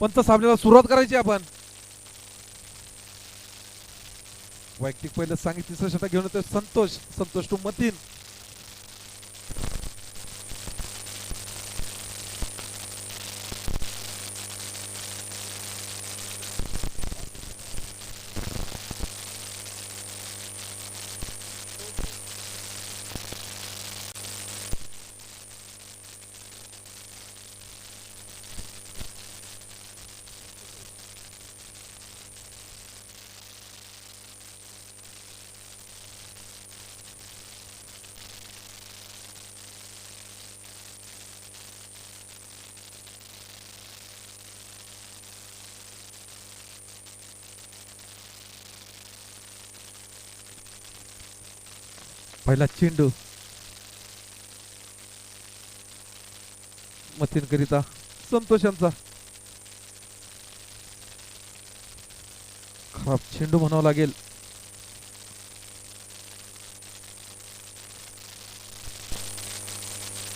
पंच सामन्याला सुरुवात करायची आपण. वैयक्तिक पहिलं सांगितलं तिसरं षटक घेऊन येतोय संतोष टू मतीन. पहिला चेंडू मतीन करिता संतोषांचा. खराब चेंडू म्हणावं लागेल.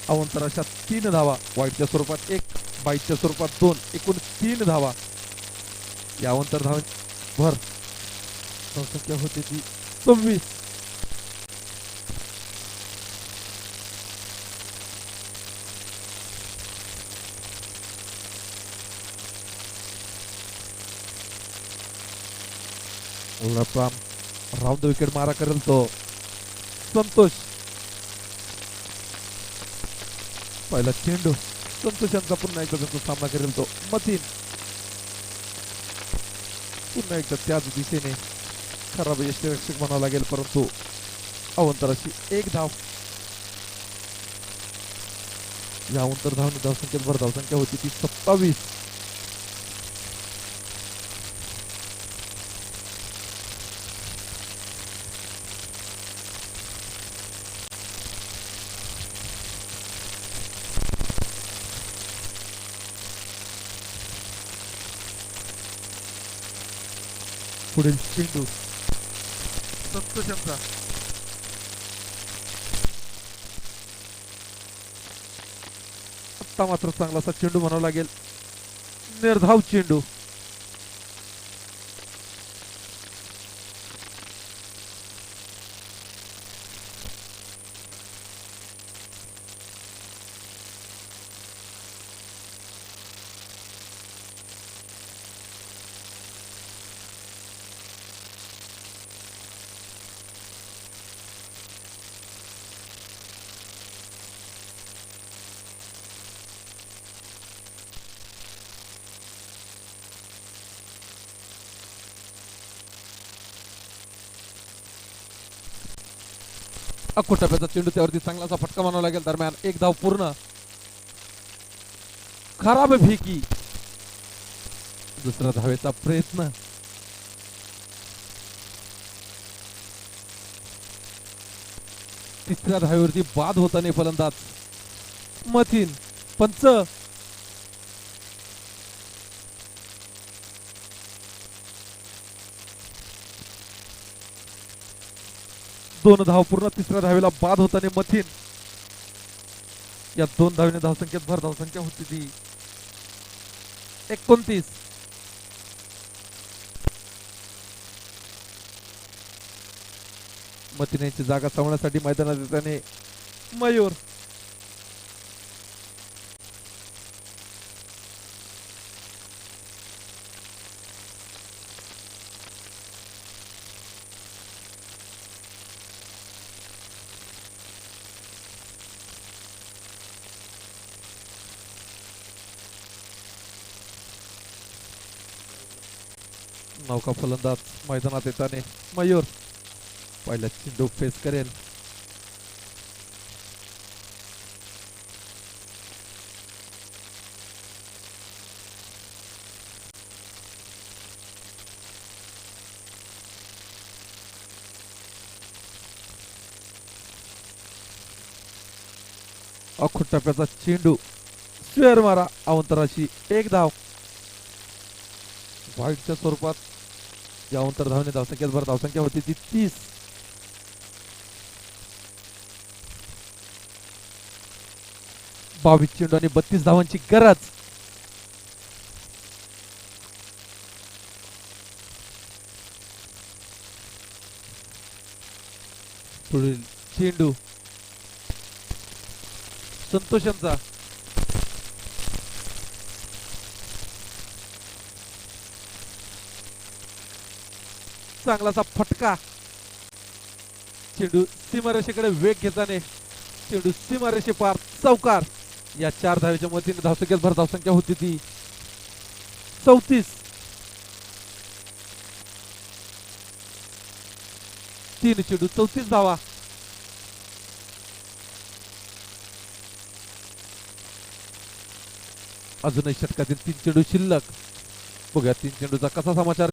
अवंतर अशा 3 धावा. वाईटच्या स्वरूपात 1, बाईटच्या स्वरूपात 2, एकूण 3 धावा. या अवंतर धावांवर धावसंख्या होती ती 26. राऊंड द विकेट मारा करेल तो संतोष. पहिला चेंडू संतोषांचा पुन्हा एकदा त्यांचा सामना करेल तो मतीन. पुन्हा एकदा त्याच दिशेने खराब यष्टीरक्षक म्हणावं लागेल, परंतु अवंतराची 1 धाव. या अवंतर धावसंख्येत भर धावसंख्या होती ती 27. पुढील चेंडू संतोषांचा. आता मात्र चांगलासा चेंडू म्हणावा लागेल. निर्धाव चेंडू. अकोटाप्याचा चेंडू त्यावरती चांगलासा फटका मानावा लागेल. दरम्यान 1 धाव पूर्ण. खराब फेकी. दुसरा धावेचा प्रयत्न. तिसऱ्या धावेवरती बाद होताना फलंदाज मतीन. पंच. दोन धाव पूर्ण. तिसऱ्या धावेला बाद होताना मतीन. या 2 धावेने धावसंख्येत भर धावसंख्या होती ती 29. मतीन यांची जागा सांभाळण्यासाठी मैदानात येताने मयूर. नौका फलंदाज मैदानात येताने मयूर. पहिला चेंडू फेस करेल. अखूट टप्प्याचा चेंडू स्क्वेअर मारा. अवंतराची 1 धाव. व्हाईटच्या स्वरूपात या अवंतर धावने धावसंख्येत भर धावसंख्या होती ती 30. बावीस चेंडू आणि 32 धावांची गरज. पुढील चेंडू संतोष यांचा चांगलासा फटका चेंडू सीमारेषेकडे वेग घेताना चेंडू सीमारेषे पार चौकार या 4 धावेच्या मदतीने धावसंख्येत भर धावसंख्या होती ती 34 3 चेंडू 34 धावा अजूनही षटकातील 3 चेंडू शिल्लक बघूया 3 चेंडूचा कसा समाचार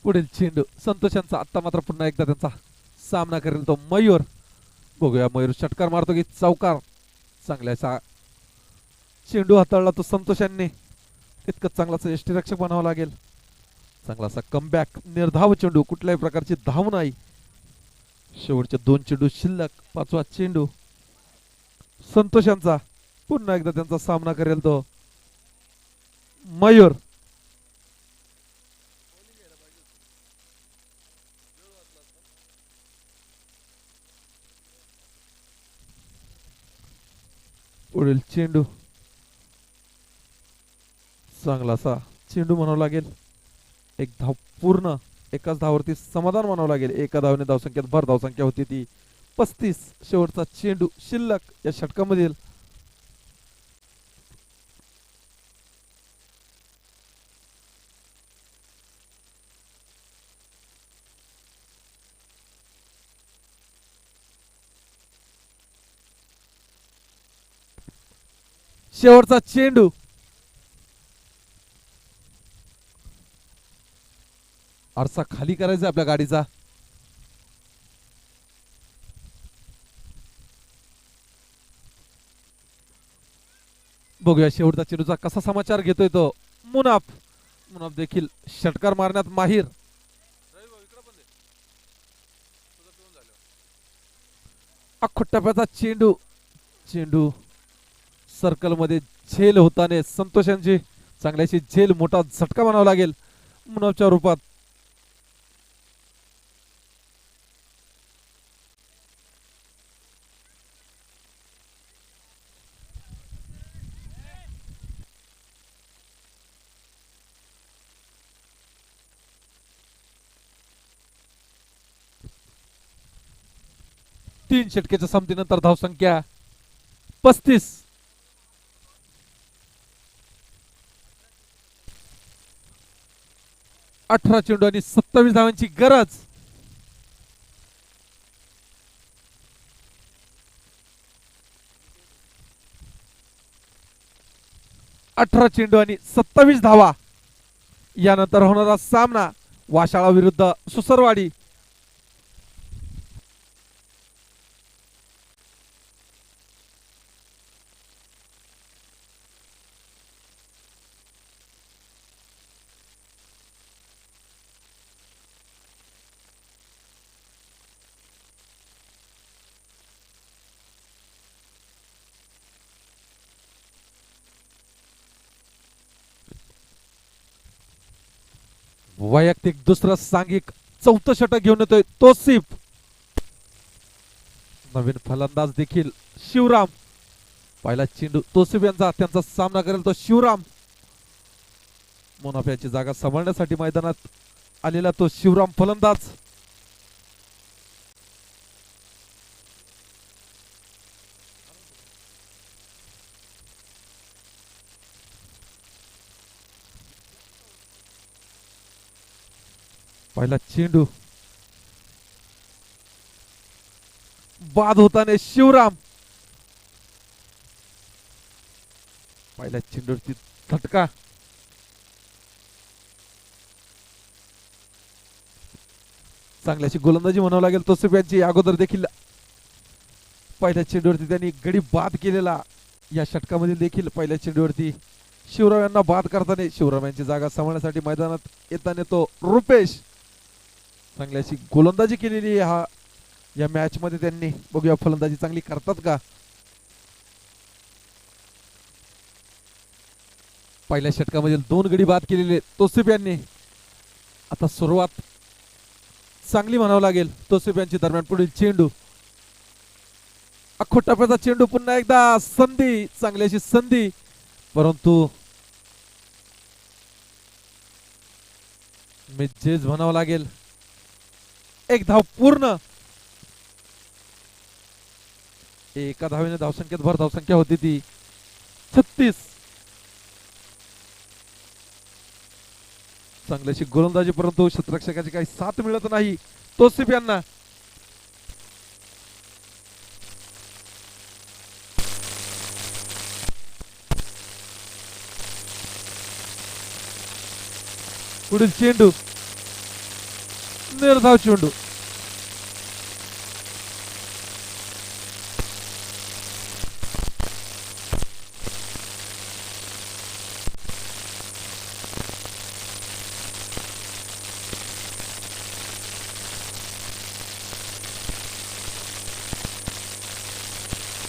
पुढील चेंडू संतोषांचा आता मात्र पुन्हा एकदा त्यांचा सामना करेल तो मयूर बघूया मयूर षटकार मारतो की चौकार चांगल्याचा चेंडू हाताळला तो संतोषांनी तितकंच चांगलाचा यष्टीरक्षक बनावं लागेल चांगलासा कमबॅक निर्धाव चेंडू कुठल्याही प्रकारची धाव नाही शेवटचे 2 चेंडू शिल्लक 5वा चेंडू संतोषांचा पुन्हा एकदा त्यांचा सामना करेल तो मयूर पुढील चेंडू चांगलासा चेंडू म्हणावं लागेल एक धाव पूर्ण एकाच धावावरती समाधान म्हणावं लागेल एका धावने धावसंख्येत भर धावसंख्या होती ती 35 शेवटचा चेंडू शिल्लक या षटकामधील शेवटचा चेंडू आरसा खाली करायचा आपल्या गाडीचा बघूया शेवटचा चेंडूचा कसा समाचार घेतोय तो मुनाफ मुनाफ देखील षटकार मारण्यात माहीर अख्खा चेंडू चेंडू सर्कल मध्ये झेल होताने संतोषांची चांगल्याशी झेल मोठा झटका म्हणावा लागेल मुनाफच्या रूपात तीन षटकेच्या संमतीनंतर धावसंख्या 35 18 चेंडू आणि 27 धावांची गरज अठरा चेंडू आणि 27 धावा यानंतर होणारा सामना वाशाळा विरुद्ध सुसरवाडी वैयक्तिक दुसरं सांघिक चौथं षटक घेऊन येतोय तोसिफ नवीन फलंदाज देखील शिवराम पहिला चेंडू तोसिफ यांचा त्यांचा सामना करेल तो शिवराम मुनाफ्याची जागा सांभाळण्यासाठी मैदानात आलेला तो शिवराम फलंदाज पहिला चेंडू बाद होताने शिवराम पहिल्या चेंडूवरती झटका चांगल्याची गोलंदाजी म्हणावं लागेल तोसिफ यांची अगोदर देखील पहिल्या चेंडूवरती त्यांनी गडी बाद केलेला या षटकामध्ये देखील पहिल्या चेंडूवरती शिवराम यांना बाद करताना शिवराम यांची जागा सांभाळण्यासाठी मैदानात येताना तो रुपेश चांगली अशी गोलंदाजी केलेली हा या मॅच मध्ये त्यांनी. बघूया फलंदाजी चांगली करतात का. पहिल्या षटकामधील 2 गडी बाद केलेले तोसिफ यांनी. आता सुरुवात चांगली म्हणावं लागेल तोसिफ यांची. दरम्यान पुढील चेंडू अख्खो टप्प्याचा चेंडू. पुन्हा एकदा संधी, चांगली अशी संधी, परंतु मिजेज म्हणावं लागेल. एक धाव पूर्ण. एका धावेने धावसंख्येत भर धावसंख्या होती ती 36. चांगली अशी गोलंदाजी, परंतु क्षेत्ररक्षकाची काही साथ मिळत नाही तोसिफ यांना. पुढील चेंडू निर्धाव चेंडू.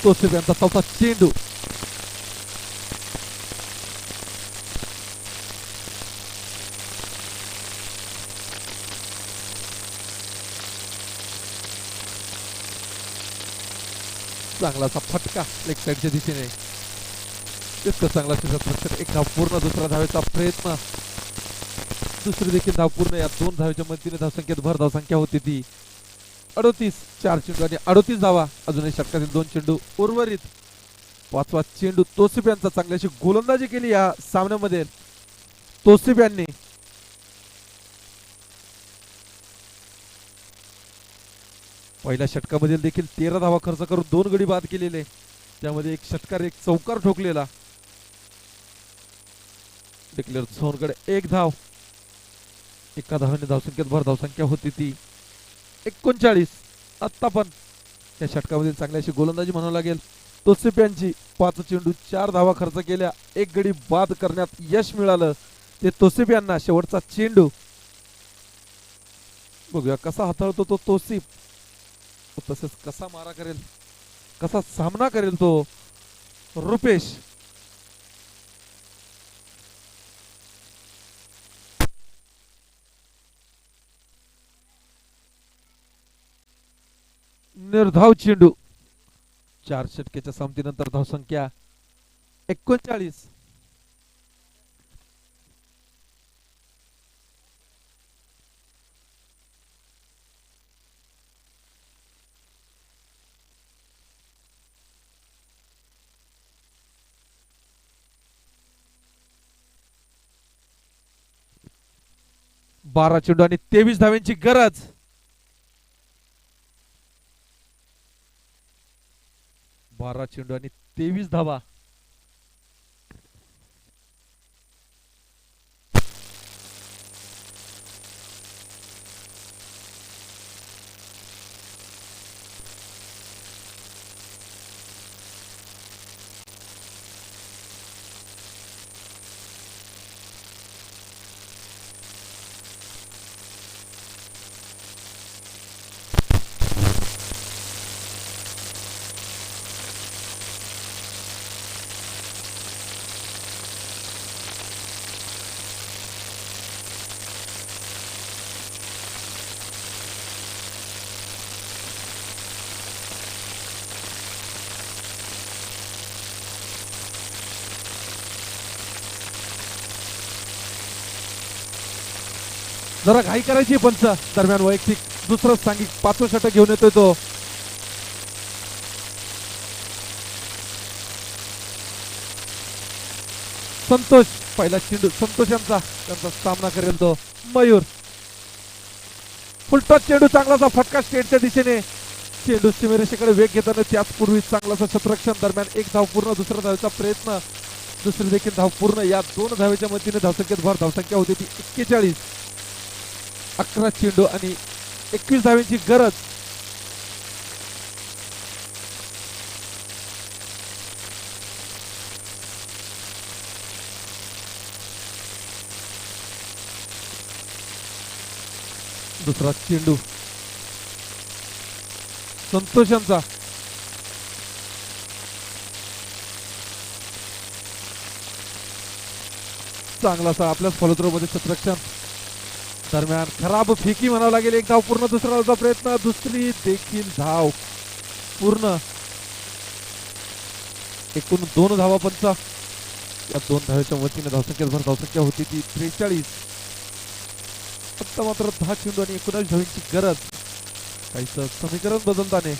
तोसिफ यांचा चौथा चेंडू. चांगलासा फटका लेग साईडच्या दिशेने. इतकं चांगला क्षेत्ररक्षक. एक धाव पूर्ण. दुसऱ्या धावेचा प्रयत्न. दुसरी देखील धाव पूर्ण. या 2 धावेच्या मदतीने धावसंख्येत भर धावसंख्या होती ती 38. 4 चेंडू आणि 38 धावा. अजूनही षटकातील 2 चेंडू उर्वरित. 5वा चेंडू तोसिफ यांचा. चांगली अशी गोलंदाजी केली या सामन्यामध्ये तोसिफ यांनी. पहिल्या षटकामध्ये देखील 13 धावा खर्च करून 2 गडी बाद केलेले. त्यामध्ये एक षटकार, एक चौकार ठोकलेला. डिक्लेअर झोनकडे 1 धाव. एका धावाने धावसंख्येत भर धावसंख्या होती ती 39. आत्ता पण या षटकामध्ये चांगली अशी गोलंदाजी म्हणावं लागेल तोसिफ यांची. 5 चेंडू 4 धावा खर्च केल्या. 1 गडी बाद करण्यात यश मिळालं ते तोसिफ यांना. शेवटचा चेंडू बघूया कसा हाताळतो तो तोसिफ. तसेच कसा मारा करेल, कसा सामना करेल तो रुपेश. निर्धाव चेंडू. 4 षटकेच्या संमतीनंतर धावसंख्या 39. बारा चेंडू आणि 23 धाव्यांची गरज. बारा चेंडू आणि 23 धावा. जरा घाई करायची पंच. दरम्यान वैयक्तिक दुसरं सांघिक 5वं षटक घेऊन येतोय तो. संतोष. पहिला चेंडू संतोष यांचा. त्यांचा सामना करेल तो मयूर. फुलटॉस चेंडू. चांगलासा फटका स्टेटच्या दिशेने. चेंडू सीमेरेषेकडे वेग घेताना त्याचपूर्वी चांगलासा क्षेत्ररक्षण. दरम्यान 1 धाव पूर्ण. दुसऱ्या धावेचा प्रयत्न. दुसरी देखील धाव पूर्ण. या 2 धावेच्या मदतीने धावसंख्येत भर धावसंख्या होती ती 41. 11 चेंडू आणि 21 धाव्यांची गरज. दुसरा चेंडू संतोषांचा चांगलासा आपल्याच फॉलोथ्रो मध्ये क्षेत्ररक्षण दरम्यान खराब फेकी म्हणावं लागेल. एक धाव पूर्ण. दुसरा धावचा प्रयत्न. दुसरी देखील धाव पूर्ण. एकूण 2 धावा पंच. या 2 धावेच्या वतीने धावसंख्येवर धावसंख्या होती ती 43. फक्त मात्र 10 चेंडू आणि 19 धावांची गरज. काहीच समीकरण बदलताने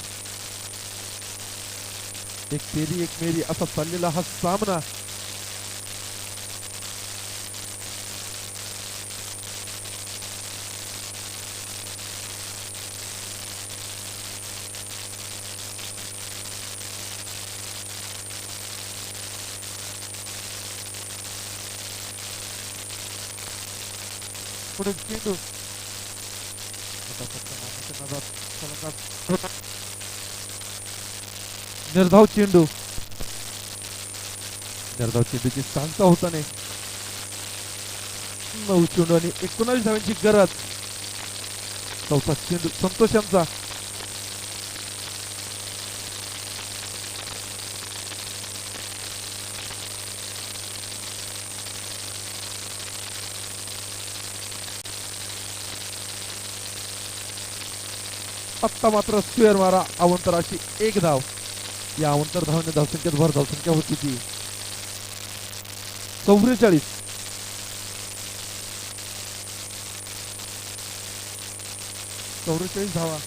एक तेरी एक मेरी असा चाललेला हा सामना. पुढे चेंडू निर्धाव चेंडू. निर्धाव चेंडूची सांगता होता नाही. 9 चेंडू आणि 19 धावांची गरज. चौथा चेंडू संतोषांचा. आत्ता मात्र स्क्वेअर मारा. अवंतराची 1 धाव. या अवंतर धावने धावसंख्येत भर धावसंख्या होती ती 44. धावा.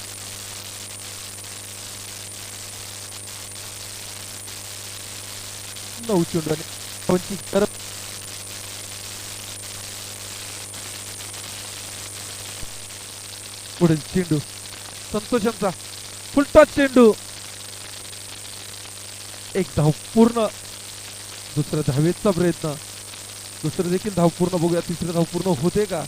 नऊ चेंडू आणि धावांची गरज. पुढील चेंडू संतोषांचा. फुलटॉस चेंडू. 1 धाव पूर्ण. दुसऱ्या धावेचा प्रयत्न. दुसरं देखील धाव पूर्ण. बघूया तिसरे धाव पूर्ण होते का.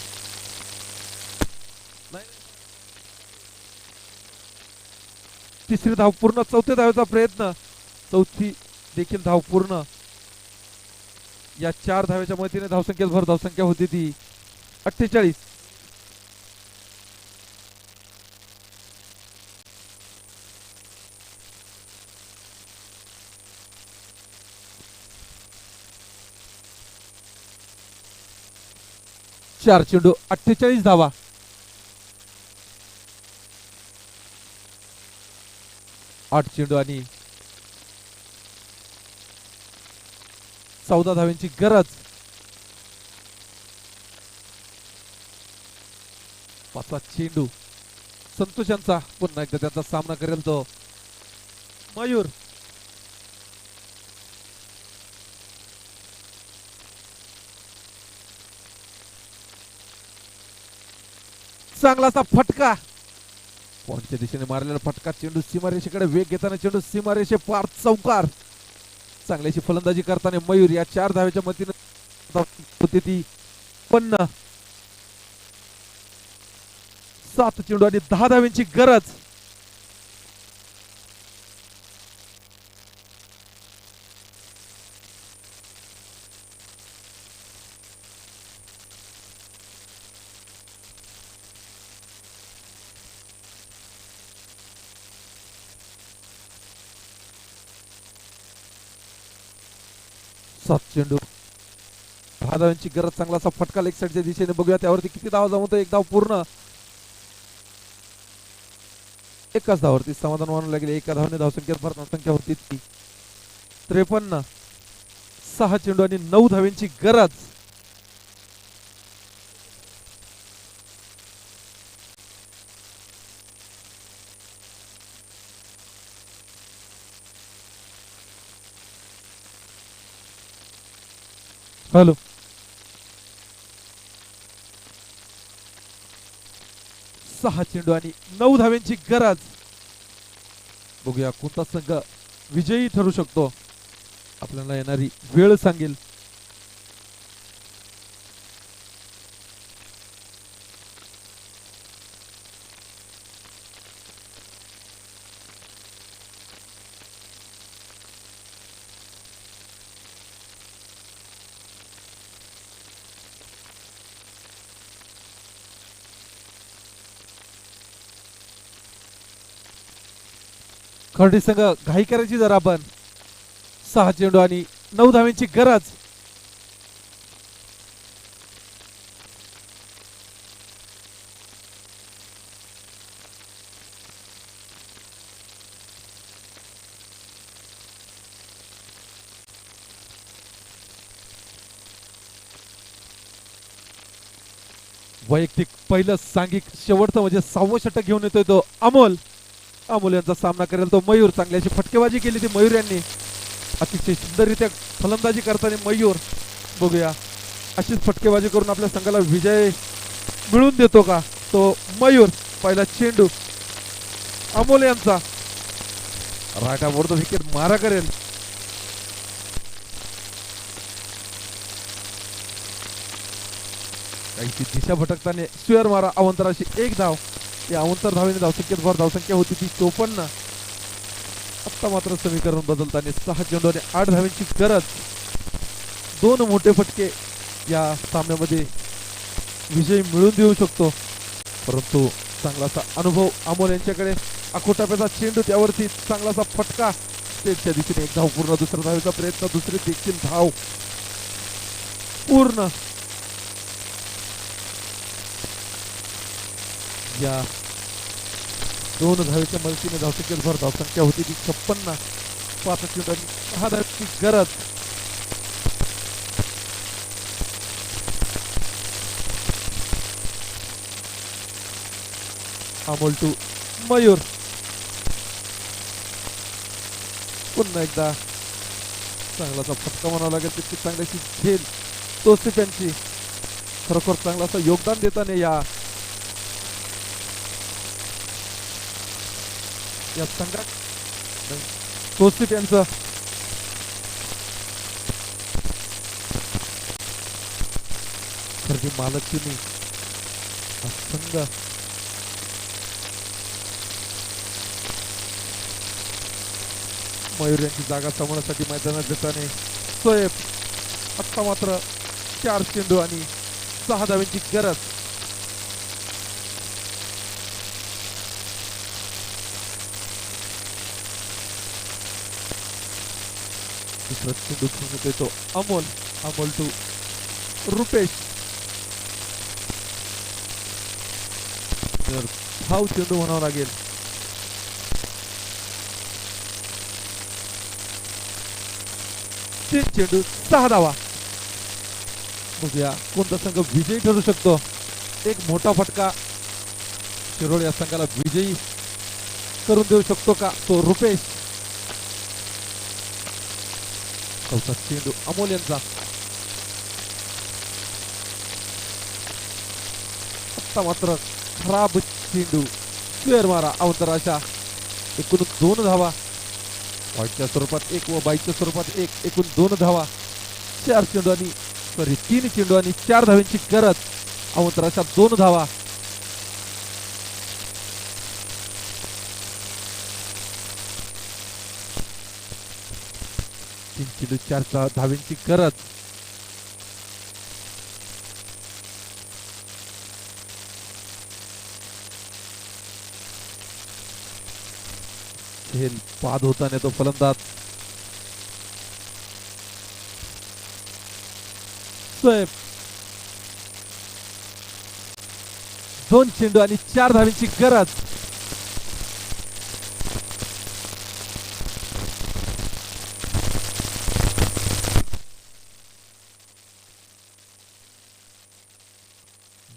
तिसरी धाव पूर्ण. चौथ्या धावेचा प्रयत्न. चौथी देखील धाव पूर्ण. या 4 धावेच्या मदतीने धावसंख्येत भर धावसंख्या होती ती 48. चार चेंडू 48 धावा. 8 चेंडू आणि 14 धावांची गरज. 5 चेंडू संतोषांचा. पुन्हा एकदा त्यांचा सामना करेल तो मयूर. चांगलासा फटका. पॉइंटच्या दिशेने मारलेला फटका. चेंडू सीमारेषेकडे वेग घेताना चेंडू सीमारेषे पार. चौकार. चांगल्याशी फलंदाजी करताना मयूर. या 4 धावेच्या मदतीने होती ती 50. 7 चेंडू आणि 10 धावांची गरज. सात चेंडू 10 धावांची गरज. चांगलासा फटका लेग साईडच्या दिशेने. बघूया त्यावरती किती धाव जमवतो. 1 धाव पूर्ण. एकाच धावावरती समाधान मानू लागेल. एका धावने धावसंख्येत भर धावसंख्या होती ती 53. 6 चेंडू आणि 9 धावांची गरज. हॅलो. 6 चेंडू आणि 9 धावांची गरज. बघूया कोणता संघ विजयी ठरू शकतो. आपल्याला येणारी वेळ सांगेल. खर्डी संघ घाई करायची जरा आपण. 6 चेंडू आणि 9 धावांची गरज. वैयक्तिक पहिलं सांघिक शेवटचं म्हणजे 6वं षटक घेऊन येतोय तो अमोल. अमोल यांचा सामना करेल तो मयूर. चांगली अशी फटकेबाजी केली ती मयूर यांनी. अतिशय सुंदररित्या फलंदाजी करताना मयूर. बघूया अशीच फटकेबाजी करून आपल्या संघाला विजय मिळवून देतो का तो मयूर. पहिला चेंडू अमोल यांचा. राईट आवर द विकेट मारा करेल. काहीची दिशा भटकताना स्क्वेअर मारा. अवंतराशी 1 धाव. या अवंतर धावेने धावसंख्येत भर. धावसंख्या होती ती 54. आता मात्र समीकरण बदलताना 6 चेंडू आणि 8 धावांची गरज. 2 मोठे फटके या सामन्यामध्ये विजय मिळवून देऊ शकतो. परंतु चांगलासा अनुभव अमोल यांच्याकडे. आखोटाप्याचा चेंडू त्यावरती चांगलासा फटका. स्टेटच्या दिशेने 1 धाव पूर्ण. दुसरा धावेचा प्रयत्न. दुसरी देखील धाव पूर्ण. या 2 धावेच्या मदतीने धावसंख्येत भर. धावसंख्या होती ती 56. 5 चेंडू आणि 6 धावांची गरज. अमोल टू मयूर. पुन्हा एकदा चांगलासा फटका म्हणावा लागेल. तितकी चांगल्याची झेल तोसिफ यांची. खरोखर चांगलासा योगदान देताना या संघात तोसिफ यांचं. खरं मालक तुम्ही संघ मयूर यांची जागा सांभाळण्यासाठी मैदानात देताना सोएब. आत्ता मात्र 4 चेंडू आणि 6 धावांची गरज. दुसरा चेंडू घेऊन येतोय तो अमोल. अमोल टू रुपेश. धाव चेंडू म्हणावा लागेल. तीन चेंडू 6 धावा. बघूया कोणता संघ विजयी ठरू शकतो. एक मोठा फटका शिरोळ या संघाला विजयी करून देऊ शकतो का तो रुपेश. चौथा चेंडू अमोल यांचा. आता मात्र खराब चेंडू. स्क्वेअर मारा. अवंतराशा एकूण 2 धावा. व्हाईटच्या स्वरूपात 1 व बाईच्या स्वरूपात 1. एकूण 2 धावा. 4 चेंडू आणि 3 चेंडू आणि 4 धावांची गरज. अवंतराशा 2 धावा. तीन चेंडू 4 धावांची गरज. झेल बाद होताना तो फलंदाज सोएब. 2 चेंडू आणि 4 धावांची गरज.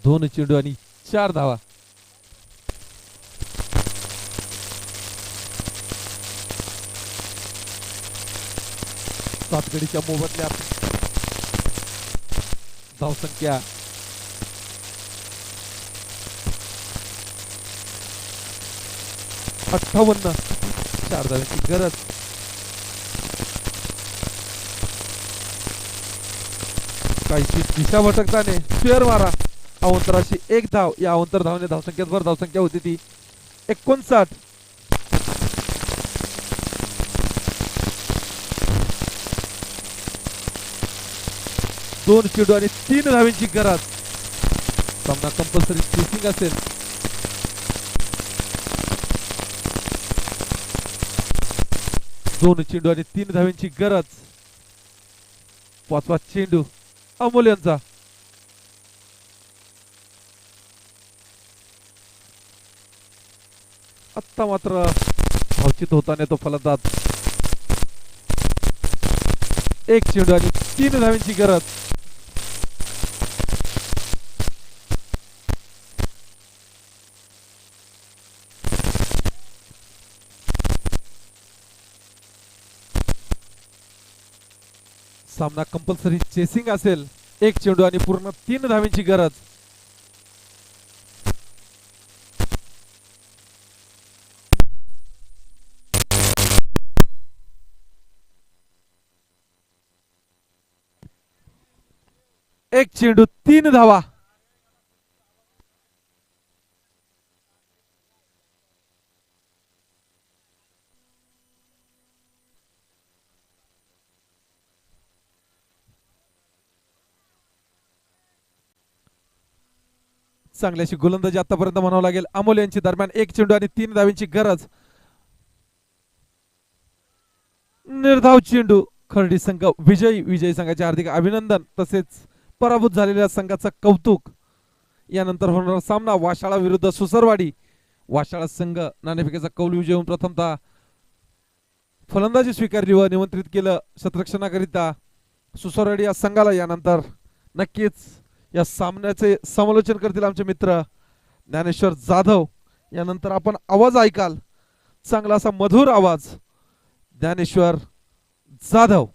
दोन चेंडू आणि 4 धावा. सातगडीच्या मोबदल्यात धावसंख्या 58. 4 धावांची गरज. काहीशी दिशा भटकताने स्क्वेअर मारा. अवंतराशी 1 धाव. या अवंतर धावने धावसंख्येत भर. धावसंख्या होती ती 59. 2 चेंडू आणि 3 धावांची गरज. सामना कंपल्सरी चेसिंग असेल. 2 चेंडू आणि 3 धावांची गरज. 5वा चेंडू अमोल यांचा. आत्ता मात्र धावचित होताना तो फलंदाज. 1 चेंडू आणि 3 धावांची गरज. सामना कंपल्सरी चेसिंग असेल. 1 चेंडू आणि पूर्ण 3 धावांची गरज. एक चेंडू 3 धावा. चांगल्याशी गोलंदाजी आतापर्यंत म्हणावं लागेल अमोल यांची. दरम्यान 1 चेंडू आणि 3 धावांची गरज. निर्धाव चेंडू. खर्डी संघ विजयी संघाचे हार्दिक अभिनंदन तसेच पराभूत झालेल्या संघाचं कौतुक. यानंतर होणारा सामना वाशाळा विरुद्ध सुसरवाडी. वाशाळा संघ नाणेफेकीचा कौल विजय होऊन प्रथमतः फलंदाजी स्वीकारली व निमंत्रित केलं शतरक्षणाकरिता सुसरवाडी या संघाला. यानंतर नक्कीच या सामन्याचे समालोचन करतील आमचे मित्र ज्ञानेश्वर जाधव. यानंतर आपण आवाज ऐकाल चांगला असा मधुर आवाज ज्ञानेश्वर जाधव.